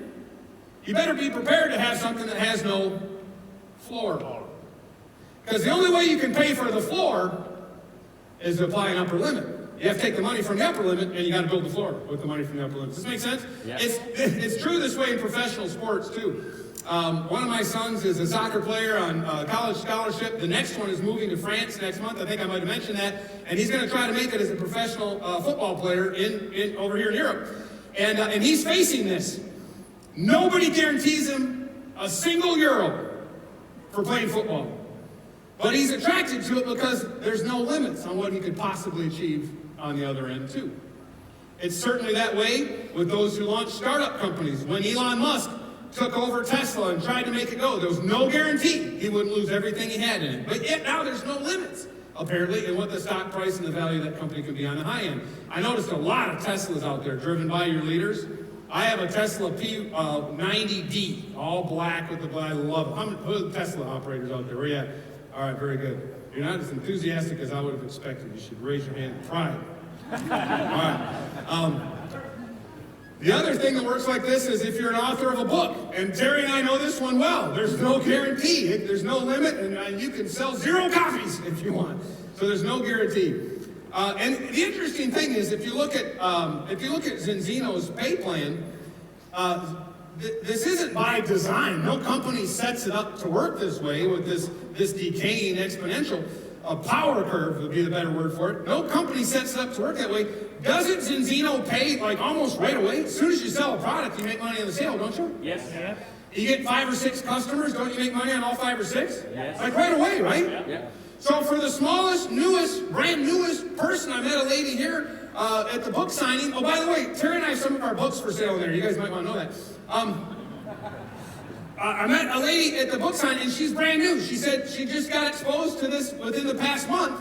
you better be prepared to have something that has no floor. Because the only way you can pay for the floor is to apply an upper limit. You have to take the money from the upper limit, and you got to build the floor with the money from the upper limit. Does this make sense? Yeah. It's true this way in professional sports, too. One of my sons is a soccer player on college scholarship. The next one is moving to France next month. I think I might have mentioned that. And he's going to try to make it as a professional football player over here in Europe. And he's facing this. Nobody guarantees him a single euro for playing football. But he's attracted to it because there's no limits on what he could possibly achieve on the other end, too. It's certainly that way with those who launch startup companies. When Elon Musk took over Tesla and tried to make it go, there was no guarantee he wouldn't lose everything he had in it. But yet now there's no limits, apparently, in what the stock price and the value of that company can be on the high end. I noticed a lot of Teslas out there driven by your leaders. I have a Tesla P90D, all black with the black. I love it. Who are the Tesla operators out there? Where you at? All right, very good. You're not as enthusiastic as I would have expected. You should raise your hand in pride. All right. The other thing that works like this is if you're an author of a book, and Terry and I know this one well, there's no guarantee. There's no limit, and you can sell 0 copies if you want. So there's no guarantee. And the interesting thing is, if you look at Zinzino's pay plan, this isn't by design. No company sets it up to work this way with this decaying exponential power curve would be the better word for it. No company sets it up to work that way. Doesn't Zinzino pay like almost right away? As soon as you sell a product, you make money on the sale, don't you? Yes. Yeah. You get 5 or 6 customers, don't you make money on all 5 or 6? Yes. Like right away, right? Yeah. So for the smallest, brand newest person, I met a lady here at the book signing. Oh, by the way, Terry and I have some of our books for sale in there. You guys might want to know that. I met a lady at the book signing, and she's brand new. She said she just got exposed to this within the past month,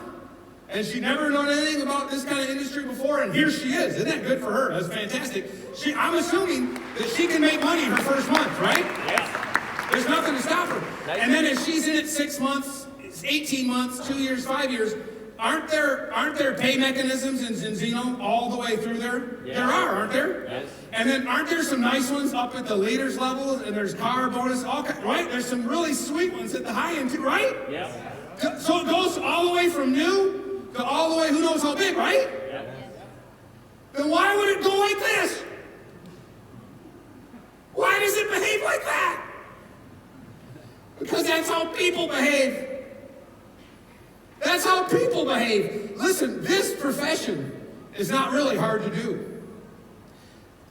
and she'd never known anything about this kind of industry before, and here she is. Isn't that good for her? That's fantastic. I'm assuming that she can make money her first month, right? Yes. There's nothing to stop her. And then if she's in it 6 months, 18 months, 2 years, 5 years, aren't there pay mechanisms in Zinzino all the way through there? Yeah. There are, aren't there? Yes. And then aren't there some nice ones up at the leaders level? And there's car bonus, right? There's some really sweet ones at the high end too, right? Yeah. So it goes all the way from new to all the way who knows how big, right? Yeah. Then why would it go like this? Why does it behave like that? Because that's how people behave. That's how people behave. Listen, this profession is not really hard to do.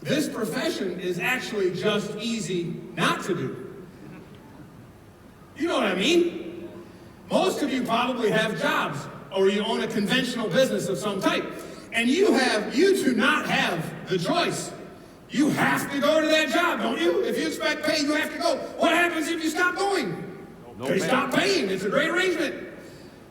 This profession is actually just easy not to do. You know what I mean? Most of you probably have jobs, or you own a conventional business of some type. And you do not have the choice. You have to go to that job, don't you? If you expect pay, you have to go. What happens if you stop going? They stop paying. It's a great arrangement.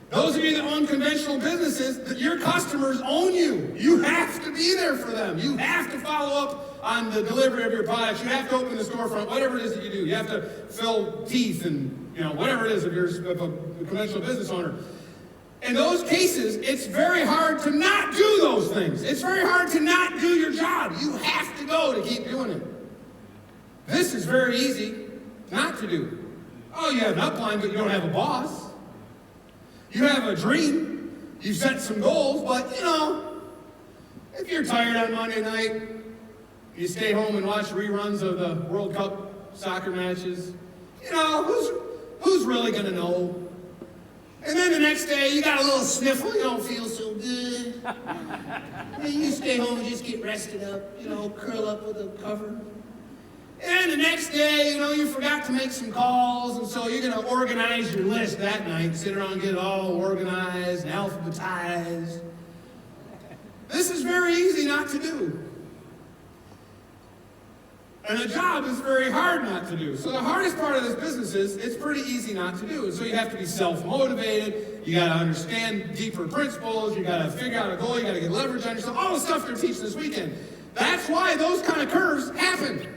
Those of you that own conventional businesses, your customers own you. You have to be there for them. You have to follow up on the delivery of your products. You have to open the storefront, whatever it is that you do. You have to fill teeth and, whatever it is if you're a conventional business owner. In those cases, it's very hard to not do those things. It's very hard to not do your job. You have to go to keep doing it. This is very easy not to do. Oh, you have an upline, but you don't have a boss. You have a dream. You've set some goals, but, if you're tired on Monday night, you stay home and watch reruns of the World Cup soccer matches, who's really going to know? And then the next day, you got a little sniffle, you don't feel so good. And you stay home and just get rested up, curl up with a cover. And the next day, you forgot to make some calls, and so you're going to organize your list that night, sit around and get it all organized and alphabetized. This is very easy not to do. And a job is very hard not to do. So the hardest part of this business is it's pretty easy not to do. And so you have to be self-motivated. You got to understand deeper principles. You got to figure out a goal. You got to get leverage on yourself. All the stuff they're teaching this weekend. That's why those kind of curves happen.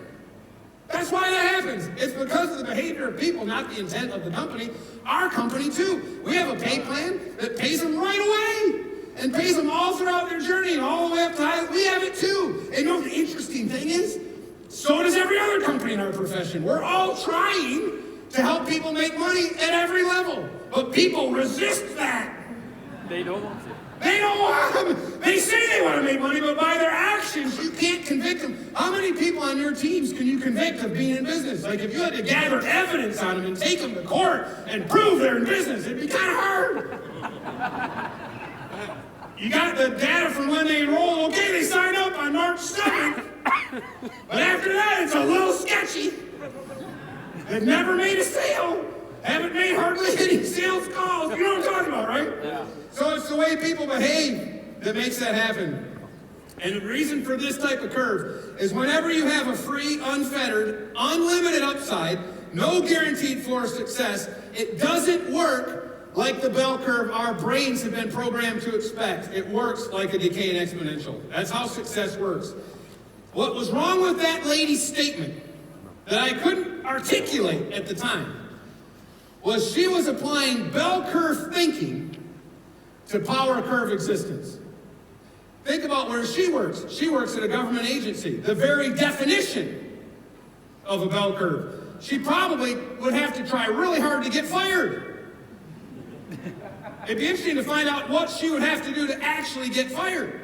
That's why that happens. It's because of the behavior of people, not the intent of the company. Our company, too. We have a pay plan that pays them right away and pays them all throughout their journey and all the way up to high. We have it, too. And the interesting thing is, so does every other company in our profession. We're all trying to help people make money at every level. But people resist that. They don't want to. They don't want. They say they want to make money, but by their actions, you can't convict them. How many people on your teams can you convict of being in business? Like if you had to gather evidence on them and take them to court and prove they're in business, it'd be kind of hard. You got the data from when they enrolled. Okay, they signed up on March 7th. But after that, it's a little sketchy. They've never made a sale. Haven't made hardly any sales calls. You know what I'm talking about, right? Yeah. So it's the way people behave that makes that happen. And the reason for this type of curve is whenever you have a free, unfettered, unlimited upside, no guaranteed floor of success, it doesn't work like the bell curve our brains have been programmed to expect. It works like a decaying exponential. That's how success works. What was wrong with that lady's statement that I couldn't articulate at the time was she was applying bell curve thinking to power curve existence. Think about where she works. She works at a government agency. The very definition of a bell curve. She probably would have to try really hard to get fired. It'd be interesting to find out what she would have to do to actually get fired.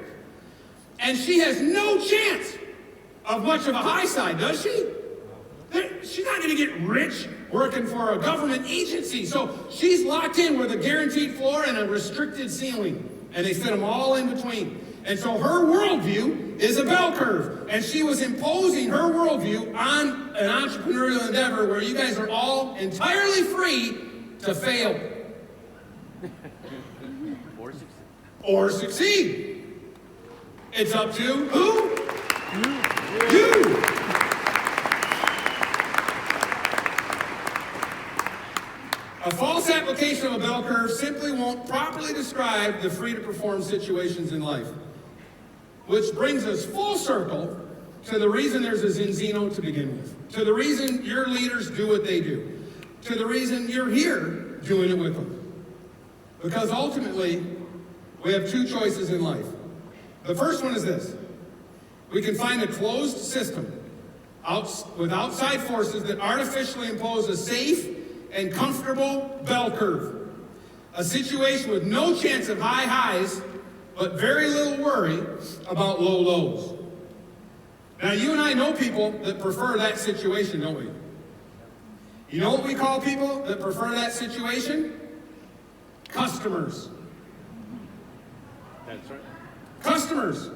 And she has no chance of much of a high side, does she? She's not going to get rich working for a government agency. So she's locked in with a guaranteed floor and a restricted ceiling. And they fit them all in between. And so her worldview is a bell curve. And she was imposing her worldview on an entrepreneurial endeavor where you guys are all entirely free to fail. Or succeed. It's up to who? You. A false application of a bell curve simply won't properly describe the free-to-perform situations in life. Which brings us full circle to the reason there's a Zinzino to begin with. To the reason your leaders do what they do. To the reason you're here doing it with them. Because ultimately, we have two choices in life. The first one is this. We can find a closed system with outside forces that artificially impose a safe and comfortable bell curve. A situation with no chance of high highs, but very little worry about low lows. Now, you and I know people that prefer that situation, don't we? You know what we call people that prefer that situation? Customers. That's right. Customers.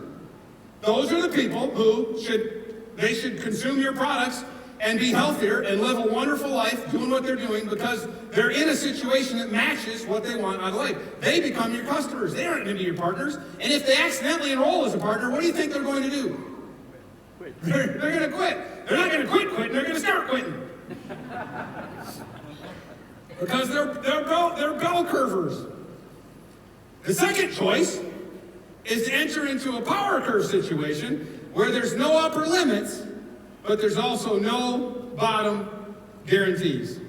Those are the people who should consume your products and be healthier and live a wonderful life doing what they're doing because they're in a situation that matches what they want out of life. They become your customers. They aren't going to be your partners. And if they accidentally enroll as a partner, what do you think they're going to do? Quit. They're going to quit. They're not going to quit quitting. They're going to start quitting. Because they're bell curvers. The second choice is to enter into a power curve situation where there's no upper limits, but there's also no bottom guarantees.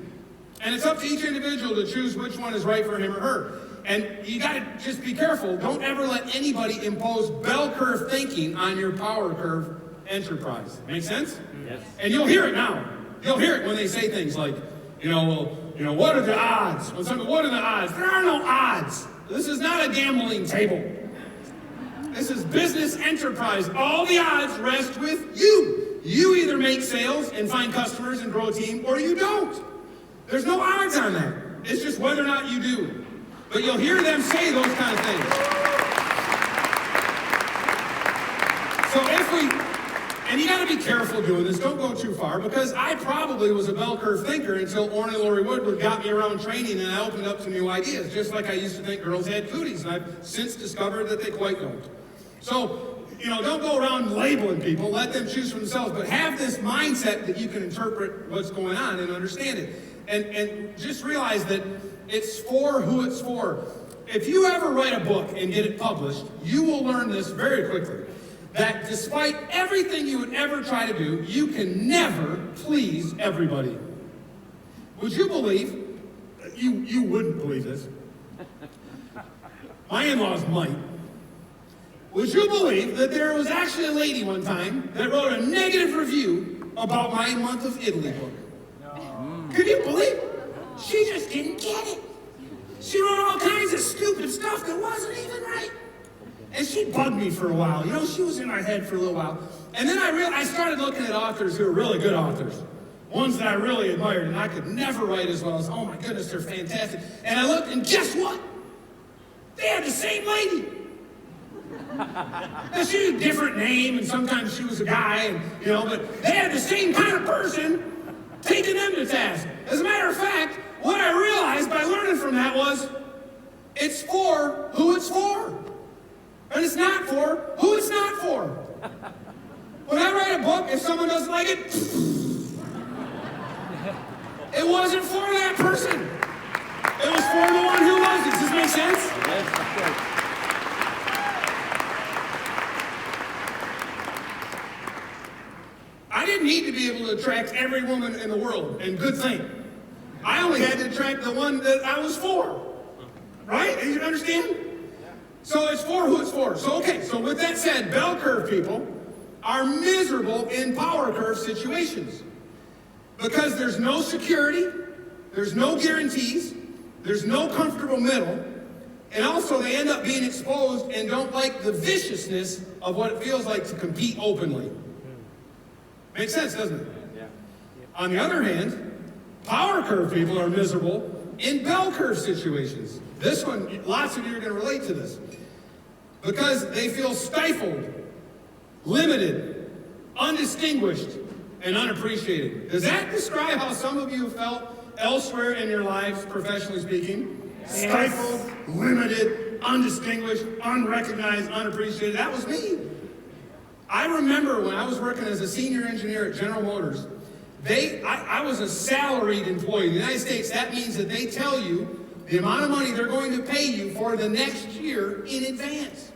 And it's up to each individual to choose which one is right for him or her. And you got to just be careful. Don't ever let anybody impose bell curve thinking on your power curve enterprise. Make sense? Yes. And you'll hear it now. You'll hear it when they say things like, what are the odds? When somebody, what are the odds? There are no odds. This is not a gambling table. This is business enterprise. All the odds rest with you. You either make sales and find customers and grow a team, or you don't. There's no odds on that. It's just whether or not you do. But you'll hear them say those kind of things. And you got to be careful doing this. Don't go too far, because I probably was a bell curve thinker until Orrin and Lori Woodward got me around training and I opened up to new ideas, just like I used to think girls had cooties, and I've since discovered that they quite don't. So, don't go around labeling people. Let them choose for themselves, but have this mindset that you can interpret what's going on and understand it. And just realize that it's for who it's for. If you ever write a book and get it published, you will learn this very quickly. That despite everything you would ever try to do, you can never please everybody. Would you believe, you wouldn't believe this, my in-laws might. Would you believe that there was actually a lady one time that wrote a negative review about my Month of Italy book? No. Could you believe it? She just didn't get it. She wrote all kinds of stupid stuff that wasn't even right. And she bugged me for a while. She was in my head for a little while. And then I started looking at authors who are really good authors. Ones that I really admired, and I could never write as well as, oh my goodness, they're fantastic. And I looked, and guess what? They had the same lady. Now, she had a different name, and sometimes she was a guy, but they had the same kind of person taking them to task. As a matter of fact, what I realized by learning from that was, it's for who it's for. And it's not for who it's not for. When I write a book, if someone doesn't like it, it wasn't for that person. It was for the one who was. Does this make sense? Yes, of course. I didn't need to be able to attract every woman in the world, and good thing. I only had to attract the one that I was for. Right? You understand? So it's for who it's for. So with that said, bell curve people are miserable in power curve situations. Because there's no security, there's no guarantees, there's no comfortable middle, and also they end up being exposed and don't like the viciousness of what it feels like to compete openly. Makes sense, doesn't it? Yeah. On the other hand, power curve people are miserable in bell curve situations. This one, lots of you are going to relate to this. Because they feel stifled, limited, undistinguished, and unappreciated. Does that describe how some of you have felt elsewhere in your lives, professionally speaking? Yes. Stifled, limited, undistinguished, unrecognized, unappreciated. That was me. I remember when I was working as a senior engineer at General Motors, I was a salaried employee. In the United States, that means that they tell you the amount of money they're going to pay you for the next year in advance.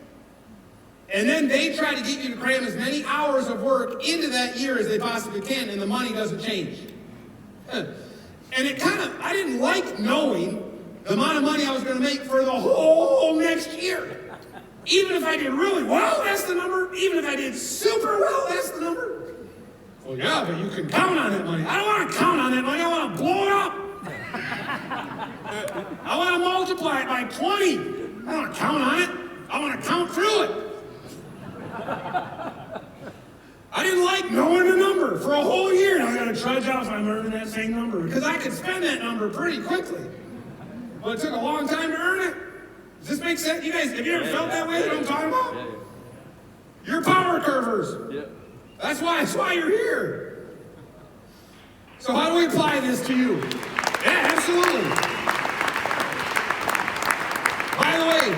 And then they try to get you to cram as many hours of work into that year as they possibly can, and the money doesn't change. And I didn't like knowing the amount of money I was going to make for the whole next year. Even if I did really well, that's the number. Even if I did super well, that's the number. Well, yeah, but you can count on that money. I don't want to count on that money. I want to blow it up. I want to multiply it by 20. I don't want to count on it. I want to count through it. I didn't like for a whole year, and I got to trudge out so I'm earning that same number. Because I could spend that number pretty quickly. But it took a long time to earn it. Does this make sense? You guys, have you ever felt that way? You know what I'm talking about? Yeah. You're power curvers. Yeah. That's why you're here. So how do we apply this to you? Yeah, absolutely. By the way,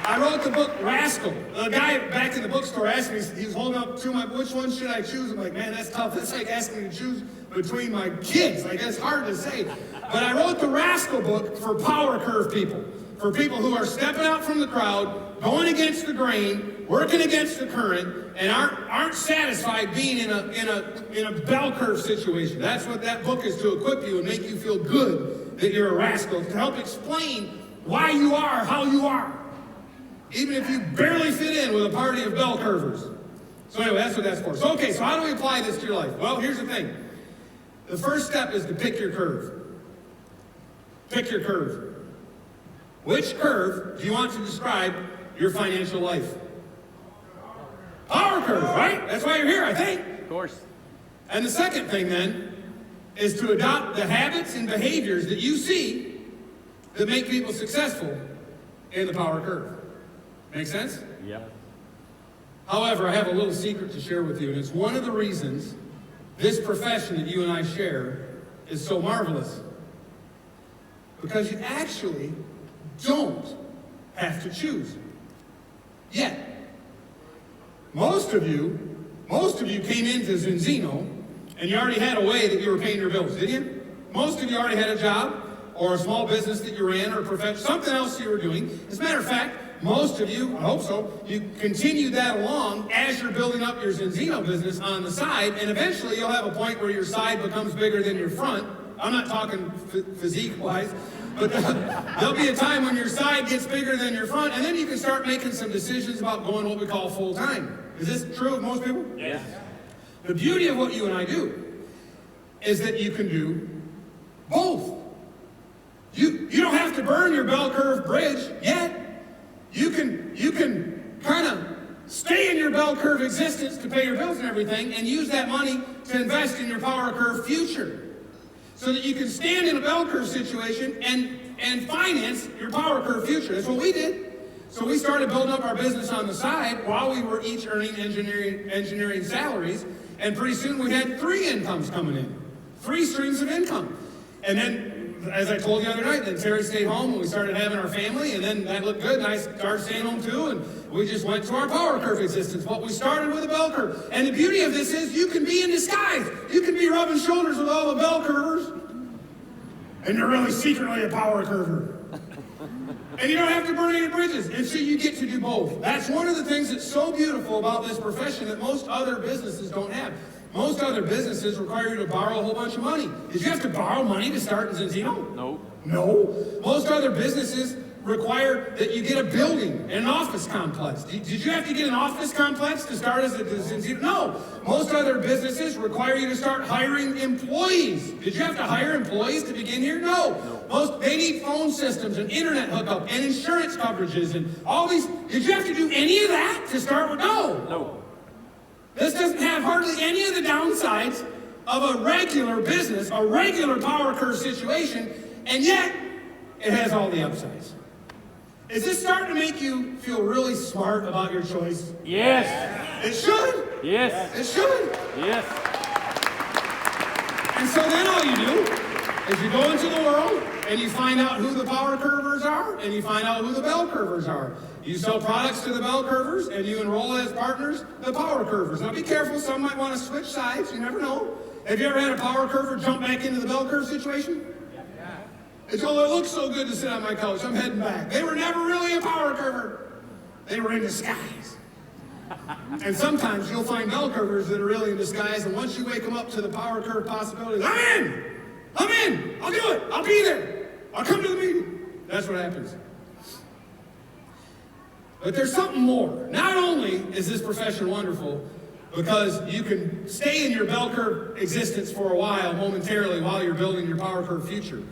I wrote the book Rascal. The guy back in the bookstore asked me, he was holding up two of my, which one should I choose? I'm like, man, that's tough. That's like asking me to choose between my kids. Like, that's hard to say. But I wrote the Rascal book for power curve people. For people who are stepping out from the crowd, going against the grain, working against the current, and aren't satisfied being in a bell curve situation. That's what that book is, to equip you and make you feel good that you're a rascal, to help explain why you are how you are, even if you barely fit in with a party of bell curvers. So anyway, that's what that's for. So okay, so how do we apply this to your life? Well, here's the thing. The first step is to pick your curve. Pick your curve. Which curve do you want to describe your financial life? Power curve, right? That's why you're here, I think. Of course. And the second thing then is to adopt the habits and behaviors that you see that make people successful in the power curve. Make sense? Yeah. However, I have a little secret to share with you, and it's one of the reasons this profession that you and I share is so marvelous. Because you actually don't have to choose. Yet. Most of you came into Zinzino and you already had a way that you were paying your bills, didn't you? Most of you already had a job or a small business that you ran or a profession, something else you were doing. As a matter of fact, most of you, I hope so, you continue that along as you're building up your Zinzino business on the side, and eventually you'll have a point where your side becomes bigger than your front. I'm not talking physique-wise, but there'll be a time when your side gets bigger than your front, and then you can start making some decisions about going what we call full-time. Is this true of most people? Yes. The beauty of what you and I do is that you can do both. You don't have to burn your bell curve bridge yet. You can kind of stay in your bell curve existence to pay your bills and everything, and use that money to invest in your power curve future. So that you can stand in a bell curve situation and finance your power curve future. That's what we did. So we started building up our business on the side while we were each earning engineering salaries, and pretty soon we had 3 incomes coming in. 3 streams of income. And then, as I told you the other night, then Terri stayed home and we started having our family, and then that looked good, and I started staying home too, and we just went to our power curve existence. But we started with a bell curve. And the beauty of this is you can be in disguise. You can be rubbing shoulders with all the bell curvers, and you're really secretly a power curver. And you don't have to burn any bridges. And so you get to do both. That's one of the things that's so beautiful about this profession that most other businesses don't have. Most other businesses require you to borrow a whole bunch of money. Did you have to borrow money to start in Zinzino? No. No. Most other businesses require that you get a building and an office complex. Did you have to get an office complex to start as a Zinzino? No. Most other businesses require you to start hiring employees. Did you have to hire employees to begin here? No. They need phone systems and internet hookup and insurance coverages and all these. Did you have to do any of that to start with? No. No. This doesn't have hardly any of the downsides of a regular business, a regular power curve situation, and yet it has all the upsides. Is this starting to make you feel really smart about your choice? Yes. It should. Yes. It should. Yes. And so then all you do is you go into the world and you find out who the power curvers are and you find out who the bell curvers are. You sell products to the bell curvers and you enroll as partners the power curvers. Now be careful, some might want to switch sides, you never know. Have you ever had a power curver jump back into the bell curve situation? It's, oh, it looks so good to sit on my couch, I'm heading back. They were never really a power curver. They were in disguise. And sometimes you'll find bell curvers that are really in disguise, and once you wake them up to the power curve possibilities, I'm in! I'll do it! I'll be there! I'll come to the meeting! That's what happens. But there's something more. Not only is this profession wonderful, because you can stay in your bell curve existence for a while, momentarily, while you're building your power curve future.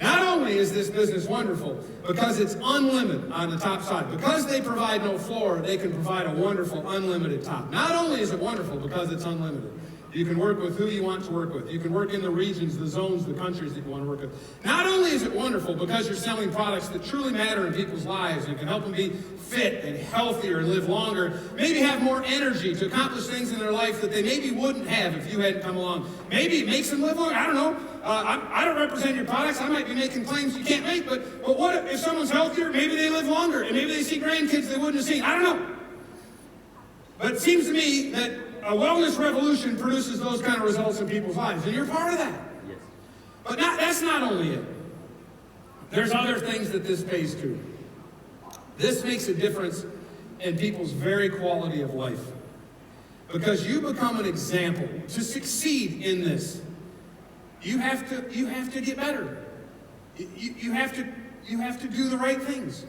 Not only is this business wonderful, because it's unlimited on the top side. Because they provide no floor, they can provide a wonderful unlimited top. Not only is it wonderful because it's unlimited, You can work with who you want to work with. You can work in the regions, the zones, the countries that you want to work with. Not only is it wonderful because you're selling products that truly matter in people's lives and can help them be fit and healthier and live longer, maybe have more energy to accomplish things in their life that they maybe wouldn't have if you hadn't come along. Maybe it makes them live longer. I don't know. I don't represent your products. I might be making claims you can't make, but what if someone's healthier? Maybe they live longer, and maybe they see grandkids they wouldn't have seen. I don't know. But it seems to me that a wellness revolution produces those kind of results in people's lives, and you're part of that. Yes. But that's not only it. There's other things that this pays to. This makes a difference in people's very quality of life. Because you become an example. To succeed in this, you have to get better. You have to do the right things.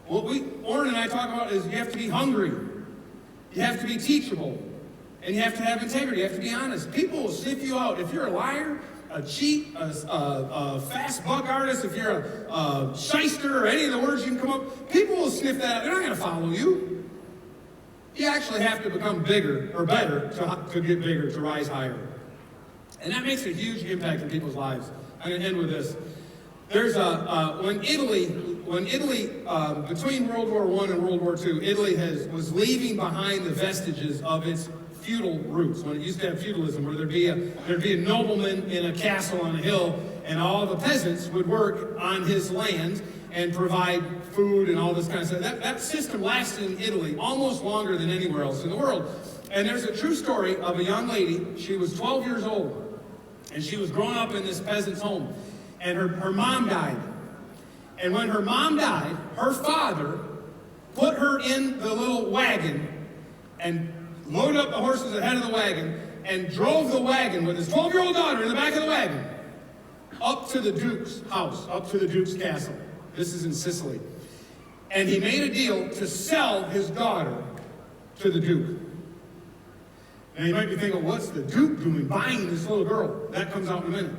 What Orrin and I talk about is you have to be hungry. You have to be teachable. And you have to have integrity. You have to be honest. People will sniff you out. If you're a liar, a cheat, a fast buck artist, if you're a shyster or any of the words you can come up, people will sniff that out. They're not going to follow you. You actually have to become bigger or better to get bigger, to rise higher. And that makes a huge impact in people's lives. I'm going to end with this. There's when Italy, between World War I and World War II, Italy was leaving behind the vestiges of its feudal roots. When it used to have feudalism, where there'd be a nobleman in a castle on a hill, and all the peasants would work on his land and provide food and all this kind of stuff. That system lasted in Italy almost longer than anywhere else in the world. And there's a true story of a young lady. She was 12 years old, and she was growing up in this peasant's home. And her mom died. And when her mom died, her father put her in the little wagon and loaded up the horses ahead of the wagon and drove the wagon with his 12-year-old daughter in the back of the wagon up to the Duke's house, up to the Duke's castle. This is in Sicily. And he made a deal to sell his daughter to the Duke. Now you might be thinking, what's the Duke doing buying this little girl? That comes out in a minute.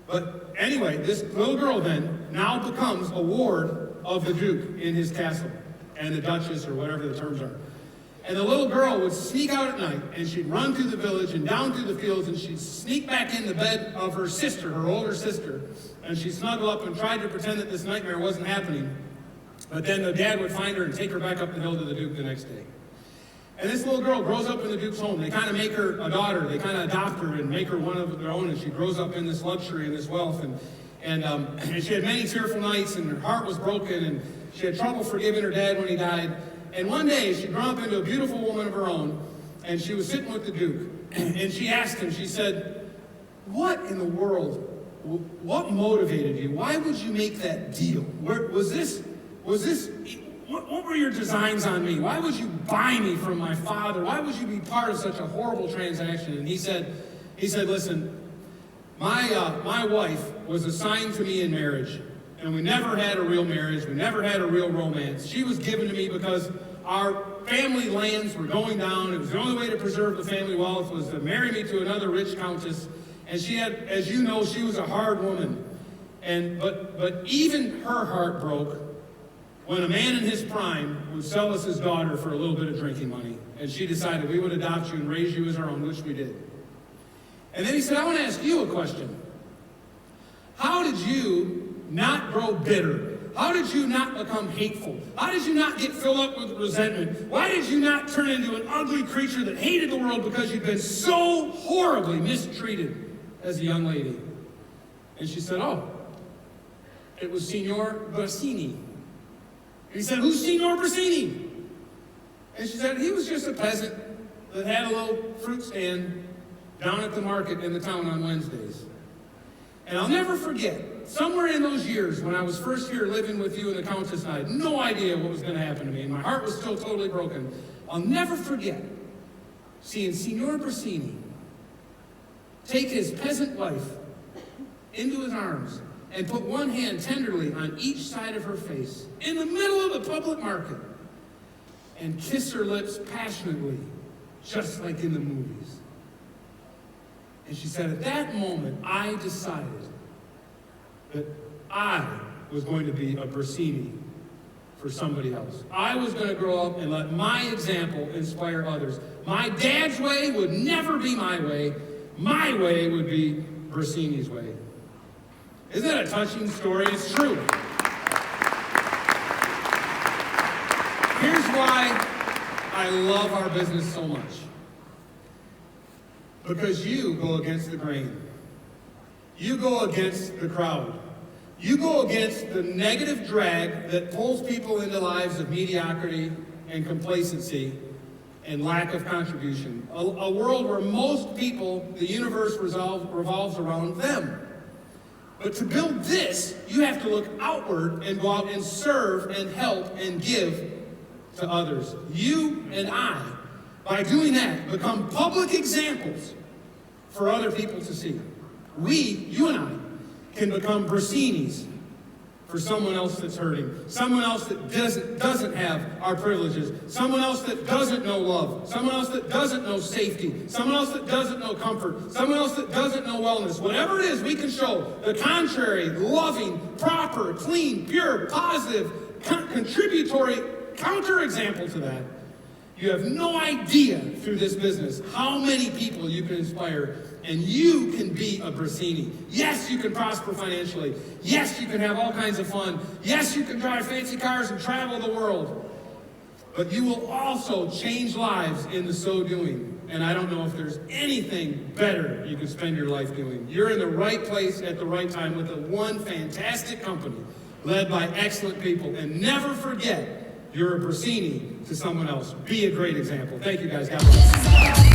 But anyway, this little girl then now becomes a ward of the Duke in his castle, and the Duchess, or whatever the terms are. And the little girl would sneak out at night, and she'd run through the village and down through the fields, and she'd sneak back in the bed of her sister, her older sister, and she'd snuggle up and try to pretend that this nightmare wasn't happening. But then the dad would find her and take her back up the hill to the Duke the next day. And this little girl grows up in the Duke's home. They kind of make her a daughter. They kind of adopt her and make her one of their own. And she grows up in this luxury and this wealth. And she had many tearful nights, and her heart was broken. And she had trouble forgiving her dad when he died. And one day, she'd grown up into a beautiful woman of her own. And she was sitting with the Duke. And she asked him, she said, what in the world, what motivated you? Why would you make that deal? What were your designs on me? Why would you buy me from my father? Why would you be part of such a horrible transaction? And he said, listen, my wife was assigned to me in marriage, and we never had a real marriage. We never had a real romance. She was given to me because our family lands were going down. It was the only way to preserve the family wealth was to marry me to another rich countess. And she had, as you know, she was a hard woman. But even her heart broke when a man in his prime would sell us his daughter for a little bit of drinking money. And she decided we would adopt you and raise you as our own, which we did. And then he said, I want to ask you a question. How did you not grow bitter? How did you not become hateful? How did you not get filled up with resentment? Why did you not turn into an ugly creature that hated the world because you'd been so horribly mistreated as a young lady? And she said, oh, it was Signor Bassini. And he said, who's Signor Bassini? And she said, he was just a peasant that had a little fruit stand down at the market in the town on Wednesdays. And I'll never forget, somewhere in those years when I was first here living with you and the Countess, and I had no idea what was going to happen to me, and my heart was still totally broken, I'll never forget seeing Signor Bassini take his peasant wife into his arms and put one hand tenderly on each side of her face in the middle of the public market and kiss her lips passionately, just like in the movies. And she said, at that moment, I decided that I was going to be a Bassini for somebody else. I was going to grow up and let my example inspire others. My dad's way would never be my way. My way would be Brasini's way. Isn't that a touching story? It's true. Here's why I love our business so much. Because you go against the grain. You go against the crowd. You go against the negative drag that pulls people into lives of mediocrity and complacency and lack of contribution. A world where most people, the universe revolves around them. But to build this, you have to look outward and go out and serve and help and give to others. You and I, by doing that, become public examples for other people to see. You and I, can become Brasinis for someone else that's hurting, someone else that doesn't have our privileges, someone else that doesn't know love, someone else that doesn't know safety, someone else that doesn't know comfort, someone else that doesn't know wellness. Whatever it is, we can show the contrary, loving, proper, clean, pure, positive, contributory counterexample to that. You have no idea through this business how many people you can inspire, and you can be a Brasini. Yes, you can prosper financially. Yes, you can have all kinds of fun. Yes, you can drive fancy cars and travel the world. But you will also change lives in the so doing. And I don't know if there's anything better you can spend your life doing. You're in the right place at the right time with one fantastic company led by excellent people. And never forget, you're a Brasini to someone else. Be a great example. Thank you, guys. God bless.